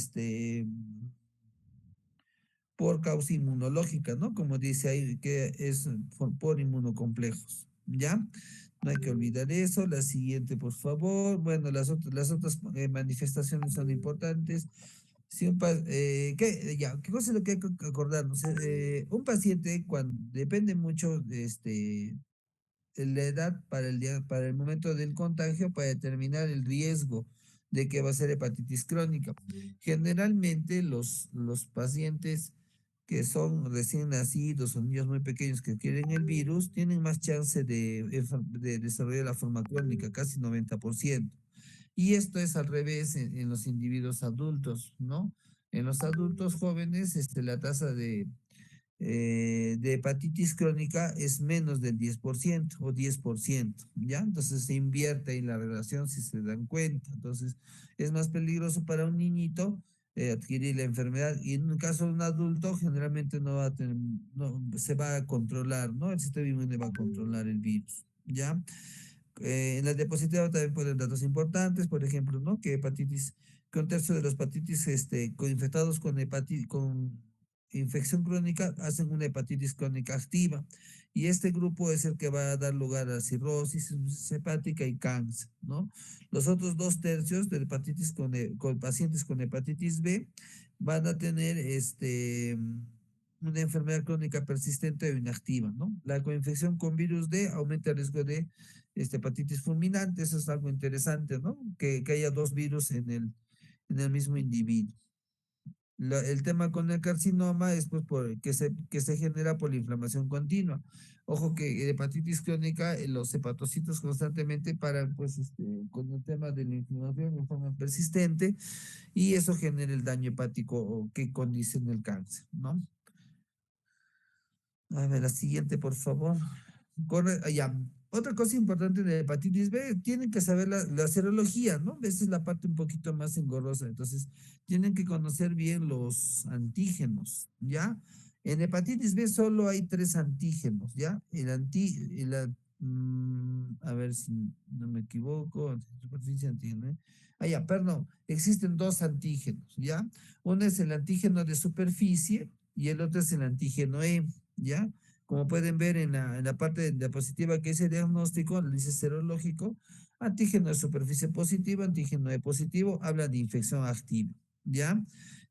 por causa inmunológica, ¿no? Como dice ahí, que es por inmunocomplejos, ¿ya? No hay que olvidar eso. La siguiente, por favor. Bueno, las otras manifestaciones son importantes. Si ¿qué cosa es lo que hay que acordarnos? Un paciente, cuando depende mucho de la edad para el momento del contagio para determinar el riesgo de que va a ser hepatitis crónica. Generalmente los pacientes que son recién nacidos o niños muy pequeños que adquieren el virus tienen más chance de desarrollar la forma crónica, casi 90%. Y esto es al revés en los individuos adultos, ¿no? En los adultos jóvenes, la tasa de hepatitis crónica es menos del 10% o 10%, ¿ya? Entonces se invierte en la relación si se dan cuenta. Entonces es más peligroso para un niñito adquirir la enfermedad y en el caso de un adulto generalmente no va a tener, no, se va a controlar, ¿no? El sistema inmune va a controlar el virus, ¿ya? En la diapositiva también ponen datos importantes, por ejemplo, ¿no? Que un tercio de los hepatitis infectados con infección crónica hacen una hepatitis crónica activa. Y este grupo es el que va a dar lugar a cirrosis hepática y cáncer, ¿no? Los otros dos tercios de hepatitis con pacientes con hepatitis B van a tener una enfermedad crónica persistente o inactiva, ¿no? La coinfección con virus D aumenta el riesgo de hepatitis fulminante, eso es algo interesante, ¿no? Que haya dos virus en el mismo individuo. El tema con el carcinoma es pues que se genera por la inflamación continua. Ojo que hepatitis crónica, los hepatocitos constantemente paran pues con el tema de la inflamación en forma persistente y eso genera el daño hepático que condiciona el cáncer, ¿no? A ver, la siguiente, por favor. Ya. Otra cosa importante de hepatitis B, tienen que saber la serología, ¿no? Esa es la parte un poquito más engorrosa. Entonces, tienen que conocer bien los antígenos, ¿ya? En hepatitis B solo hay tres antígenos, ¿ya? A ver si no me equivoco, superficie antígeno, ¿eh? Ah, ya, perdón, existen dos antígenos, ¿ya? Uno es el antígeno de superficie y el otro es el antígeno E, ¿ya? Como pueden ver en la parte de diapositiva que dice diagnóstico, análisis serológico, antígeno de superficie positiva, antígeno de positivo, habla de infección activa, ¿ya?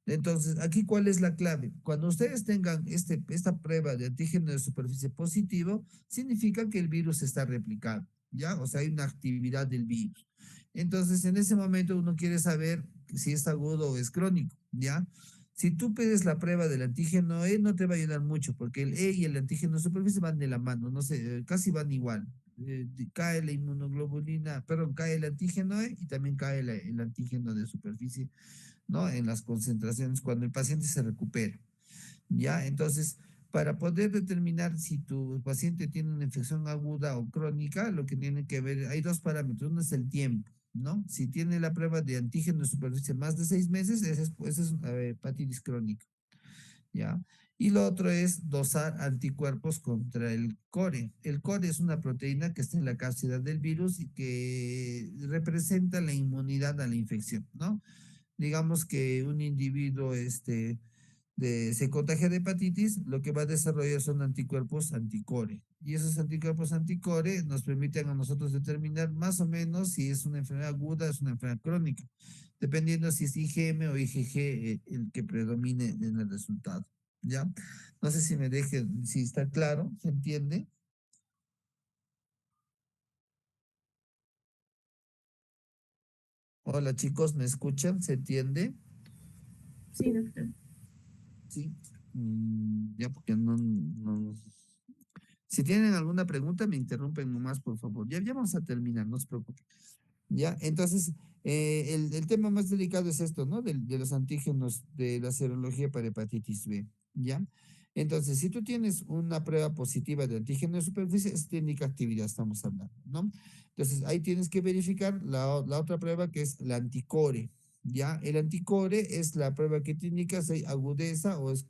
Entonces, aquí, ¿cuál es la clave? Cuando ustedes tengan esta prueba de antígeno de superficie positivo, significa que el virus está replicado, ¿ya? O sea, hay una actividad del virus. Entonces, en ese momento uno quiere saber si es agudo o es crónico, ¿ya? Si tú pides la prueba del antígeno E, no te va a ayudar mucho, porque el E y el antígeno de superficie van de la mano, no sé, casi van igual. Cae la inmunoglobulina, perdón, cae el antígeno E y también cae el antígeno de superficie, ¿no? En las concentraciones cuando el paciente se recupera, ¿ya? Entonces, para poder determinar si tu paciente tiene una infección aguda o crónica, lo que tiene que ver, hay dos parámetros. Uno es el tiempo, ¿no? Si tiene la prueba de antígeno de superficie más de 6 meses, esa es hepatitis crónica, ¿ya? Y lo otro es dosar anticuerpos contra el core. El core es una proteína que está en la capacidad del virus y que representa la inmunidad a la infección, ¿no? Digamos que un individuo se contagia de hepatitis, lo que va a desarrollar son anticuerpos anticore. Y esos anticuerpos anticore nos permiten a nosotros determinar más o menos si es una enfermedad aguda, es una enfermedad crónica, dependiendo si es IgM o IgG el que predomine en el resultado. ¿Ya? No sé si me dejen, si está claro, ¿se entiende? Hola chicos, ¿me escuchan? ¿Se entiende? Sí, doctor. Sí. Ya, porque no. Si tienen alguna pregunta, me interrumpen nomás, por favor. Ya vamos a terminar, no se preocupen. Ya, entonces, el tema más delicado es esto, ¿no? De los antígenos de la serología para hepatitis B, ¿ya? Entonces, si tú tienes una prueba positiva de antígeno de superficie, es técnica actividad, estamos hablando, ¿no? Entonces, ahí tienes que verificar la otra prueba que es la anticore, ¿ya? El anticore es la prueba que te indica si hay agudeza o es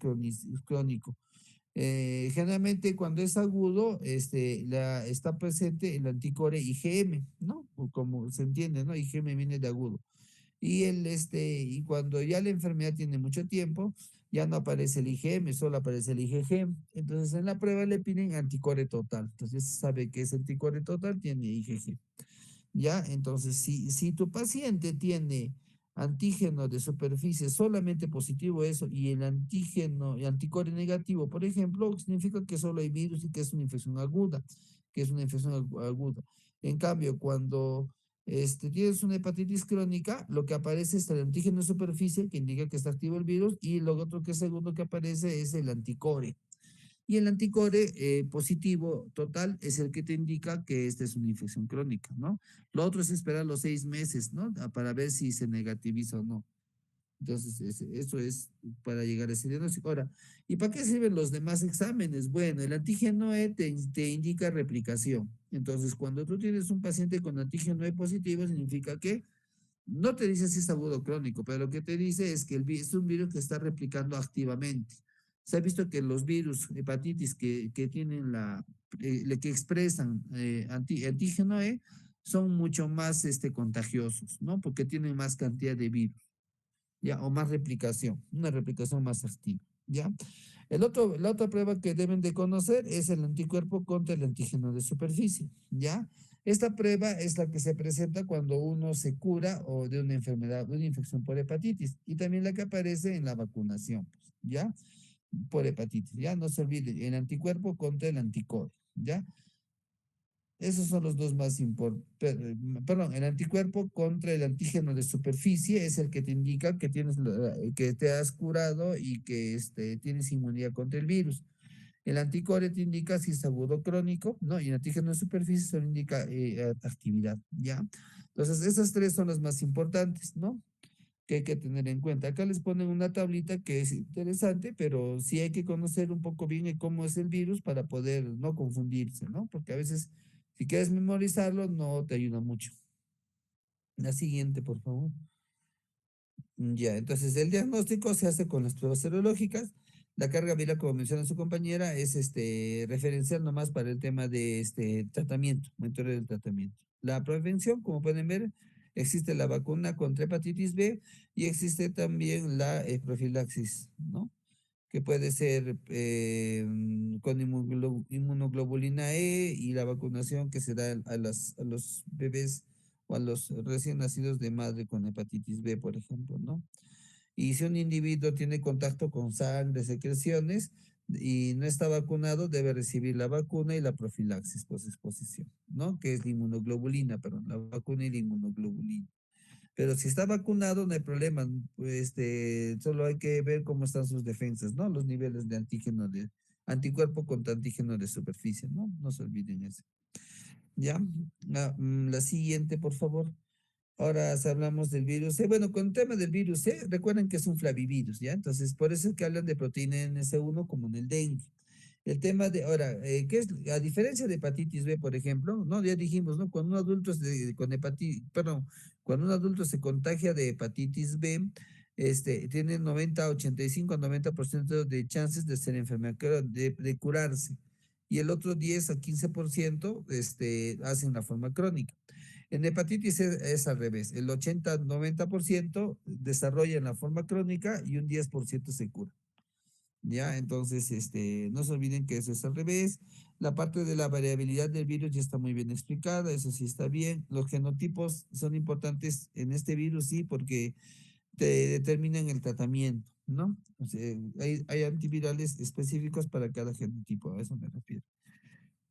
crónico. Generalmente cuando es agudo, está presente el anticore IgM, ¿no? O como se entiende, ¿no? IgM viene de agudo. Y cuando ya la enfermedad tiene mucho tiempo, ya no aparece el IgM, solo aparece el IgG. Entonces en la prueba le piden anticore total. Entonces sabe que ese anticore total tiene IgG. ¿Ya? Entonces, si tu paciente tiene antígeno de superficie solamente positivo eso y el antígeno y anticore negativo, por ejemplo, significa que solo hay virus y que es una infección aguda, que es una infección aguda. En cambio, cuando tienes una hepatitis crónica, lo que aparece es el antígeno de superficie, que indica que está activo el virus, y lo otro que es segundo que aparece es el anticore. Y el anticore positivo total es el que te indica que esta es una infección crónica, ¿no? Lo otro es esperar los 6 meses, ¿no? Para ver si se negativiza o no. Entonces, eso es para llegar a ese diagnóstico. Ahora, ¿y para qué sirven los demás exámenes? Bueno, el antígeno E te indica replicación. Entonces, cuando tú tienes un paciente con antígeno E positivo, significa que no te dice si es agudo o crónico, pero lo que te dice es que es un virus que está replicando activamente. Se ha visto que los virus hepatitis que tienen que expresan antígeno E son mucho más contagiosos, ¿no? Porque tienen más cantidad de virus, ¿ya? O más replicación, una replicación más activa, ¿ya? La otra prueba que deben de conocer es el anticuerpo contra el antígeno de superficie, ¿ya? Esta prueba es la que se presenta cuando uno se cura o de una enfermedad, de una infección por hepatitis, y también la que aparece en la vacunación, pues, ¿ya? Por hepatitis, ¿ya? No se olvide, el anticuerpo contra el anticuerpo, ¿ya? Esos son los dos más importantes. Perdón, el anticuerpo contra el antígeno de superficie es el que te indica que que te has curado y que tienes inmunidad contra el virus. El anticore te indica si es agudo o crónico, ¿no? Y el antígeno de superficie solo indica actividad, ¿ya? Entonces, esas tres son las más importantes, ¿no? Que hay que tener en cuenta. Acá les ponen una tablita que es interesante, pero sí hay que conocer un poco bien cómo es el virus para poder no confundirse, ¿no? Porque a veces, si quieres memorizarlo, no te ayuda mucho. La siguiente, por favor. Ya, entonces el diagnóstico se hace con las pruebas serológicas. La carga viral, como menciona su compañera, es referencial nomás para el tema de tratamiento, monitoreo del tratamiento. La prevención, como pueden ver, existe la vacuna contra hepatitis B y existe también la profilaxis, ¿no? Que puede ser con inmunoglobulina E y la vacunación que se da a los bebés o a los recién nacidos de madre con hepatitis B, por ejemplo, ¿no? Y si un individuo tiene contacto con sangre, secreciones y no está vacunado, debe recibir la vacuna y la profilaxis post-exposición, ¿no? Que es la inmunoglobulina, perdón, la vacuna y la inmunoglobulina. Pero si está vacunado, no hay problema. Solo hay que ver cómo están sus defensas, ¿no? Los niveles de anticuerpo contra antígeno de superficie, ¿no? No se olviden eso. ¿Ya? La siguiente, por favor. Ahora hablamos del virus C. Bueno, con el tema del virus C, recuerden que es un flavivirus, ¿ya? Entonces, por eso es que hablan de proteína NS1 como en el dengue. El tema de, ahora, ¿qué es? A diferencia de hepatitis B, por ejemplo, ¿no? Ya dijimos, ¿no? Cuando un adulto con hepatitis, perdón, cuando un adulto se contagia de hepatitis B, tiene 90, 85, 90% de chances de ser enferma, de curarse. Y el otro 10 a 15%, hacen la forma crónica. En hepatitis es al revés, el 80-90% desarrolla en la forma crónica y un 10% se cura. ¿Ya? Entonces, no se olviden que eso es al revés. La parte de la variabilidad del virus ya está muy bien explicada, eso sí está bien. Los genotipos son importantes en este virus, sí, porque te determinan el tratamiento, ¿no? O sea, hay antivirales específicos para cada genotipo, a eso me refiero.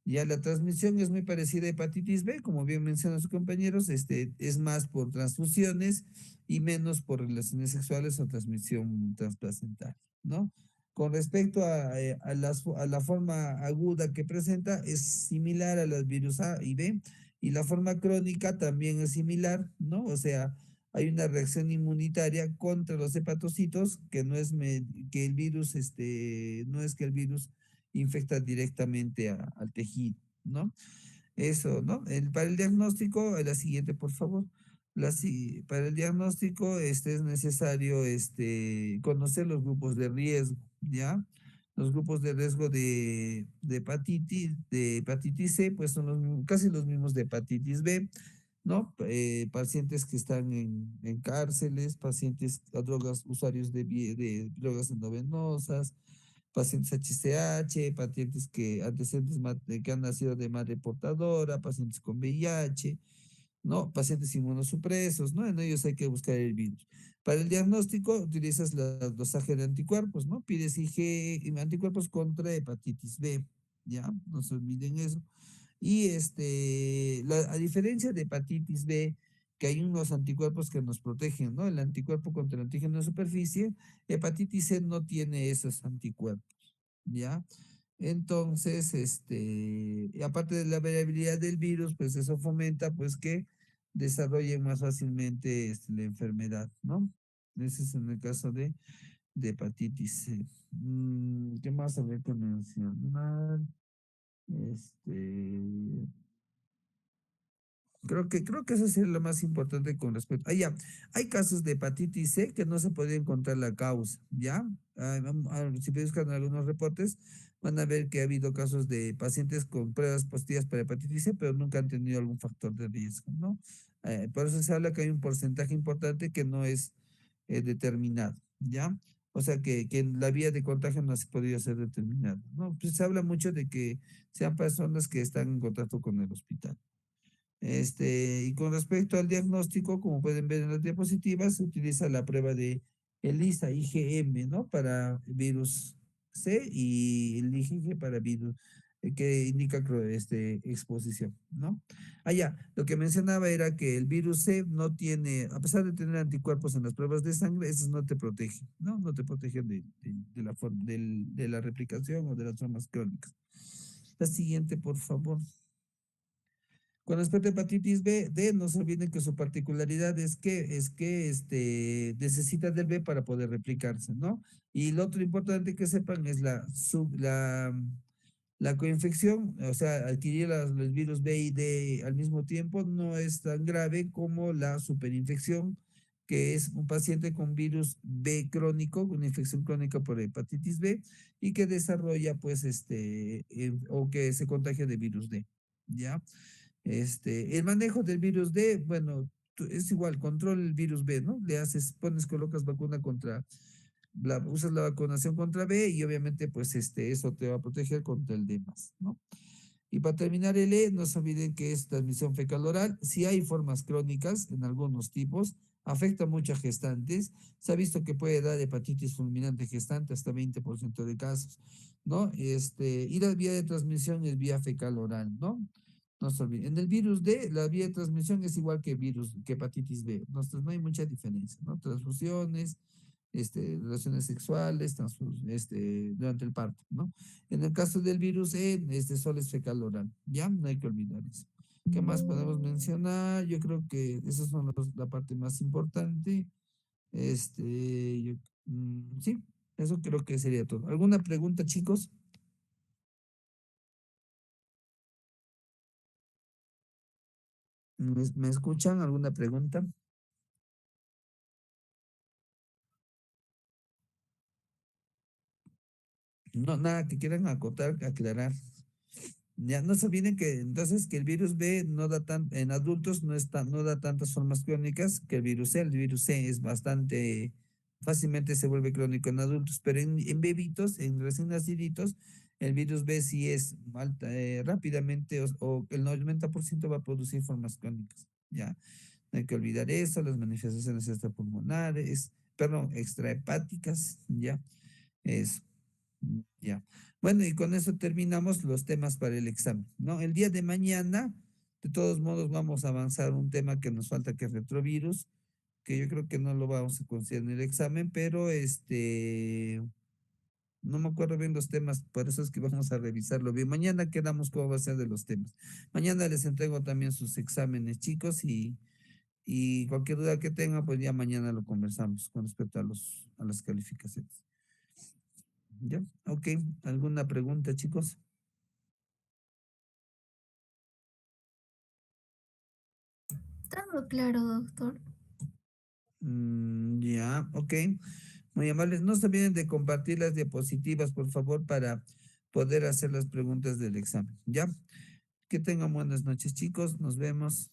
Ya la transmisión es muy parecida a hepatitis B, como bien mencionan sus compañeros, es más por transfusiones y menos por relaciones sexuales o transmisión transplacental, ¿no? Con respecto a la forma aguda que presenta, es similar a las virus A y B, y la forma crónica también es similar, ¿no? O sea, hay una reacción inmunitaria contra los hepatocitos que no es que el virus, no es que el virus infecta directamente al tejido, ¿no? Eso, ¿no? Para el diagnóstico, la siguiente, por favor. Para el diagnóstico es necesario conocer los grupos de riesgo, ¿ya? Los grupos de riesgo de hepatitis C, pues son casi los mismos de hepatitis B, ¿no? Pacientes que están en cárceles, pacientes a drogas, usuarios de drogas endovenosas, pacientes HCH, pacientes que que han nacido de madre portadora, pacientes con VIH, ¿no? Pacientes inmunosupresos, ¿no? En ellos hay que buscar el virus. Para el diagnóstico utilizas el dosaje de anticuerpos, ¿no? Pides anticuerpos contra hepatitis B, ¿ya? No se olviden eso. Y a diferencia de hepatitis B, que hay unos anticuerpos que nos protegen, ¿no? El anticuerpo contra el antígeno de superficie, hepatitis C no tiene esos anticuerpos, ¿ya? Entonces, y aparte de la variabilidad del virus, pues eso fomenta, pues, que desarrollen más fácilmente la enfermedad, ¿no? Ese es en el caso de hepatitis C. ¿Qué más habría que mencionar? Este, creo que eso sería lo más importante con respecto. Ya, hay casos de hepatitis C que no se puede encontrar la causa, ¿ya? Si buscan algunos reportes, van a ver que ha habido casos de pacientes con pruebas positivas para hepatitis C, pero nunca han tenido algún factor de riesgo, ¿no? Por eso se habla que hay un porcentaje importante que no es determinado, ¿ya? O sea, que la vía de contagio no se podría ser determinada, ¿no? Pues se habla mucho de que sean personas que están en contacto con el hospital. Y con respecto al diagnóstico, como pueden ver en las diapositivas, se utiliza la prueba de ELISA IgM, ¿no? Para virus C y el IgG para virus que indica exposición, ¿no? Ya, lo que mencionaba era que el virus C no tiene, a pesar de tener anticuerpos en las pruebas de sangre, esos no te protegen, ¿no? No te protegen de la replicación o de las formas crónicas. La siguiente, por favor. Con respecto a hepatitis B, D, no se olviden que su particularidad es que necesita del B para poder replicarse, ¿no? Y lo otro importante que sepan es la coinfección, o sea, adquirir los virus B y D al mismo tiempo no es tan grave como la superinfección, que es un paciente con virus B crónico, una infección crónica por hepatitis B, y que desarrolla, pues, o que se contagia de virus D, ¿ya? El manejo del virus D, bueno, es igual, control el virus B, ¿no? Colocas vacuna usas la vacunación contra B y obviamente pues eso te va a proteger contra el D más, ¿no? Y para terminar el E, no se olviden que es transmisión fecal oral. Si hay formas crónicas en algunos tipos, afecta mucho a gestantes. Se ha visto que puede dar hepatitis fulminante gestante hasta 20% de casos, ¿no? Y la vía de transmisión es vía fecal oral, ¿no? No se olviden. En el virus D, la vía de transmisión es igual que hepatitis B. Entonces, no hay mucha diferencia, ¿no? Transfusiones, relaciones sexuales, durante el parto, ¿no? En el caso del virus E, solo es fecal oral, ¿ya? No hay que olvidar eso. ¿Qué más podemos mencionar? Yo creo que esa es la parte más importante. Este, sí, eso creo que sería todo. ¿Alguna pregunta, chicos? ¿Me escuchan? ¿Alguna pregunta? No, nada que quieran acotar, aclarar. Ya no se olviden que entonces que el virus B no da en adultos no da tantas formas crónicas que el virus C. El virus C es bastante fácilmente se vuelve crónico en adultos, pero en bebitos, en recién naciditos, el virus B sí es rápidamente o el 90% va a producir formas crónicas. Ya, no hay que olvidar eso, las manifestaciones extrapulmonares, perdón, extrahepáticas, ya, eso. Ya. Bueno, y con eso terminamos los temas para el examen, ¿no? El día de mañana, de todos modos, vamos a avanzar un tema que nos falta, que es retrovirus, que yo creo que no lo vamos a considerar en el examen, pero no me acuerdo bien los temas, por eso es que vamos a revisarlo bien. Mañana quedamos cómo va a ser de los temas. Mañana les entrego también sus exámenes, chicos, y cualquier duda que tengan, pues ya mañana lo conversamos con respecto a las calificaciones. ¿Ya? Ok, ¿alguna pregunta, chicos? Todo claro, doctor. Ya, ok. Muy amables. No se olviden de compartir las diapositivas, por favor, para poder hacer las preguntas del examen. ¿Ya? Que tengan buenas noches, chicos. Nos vemos.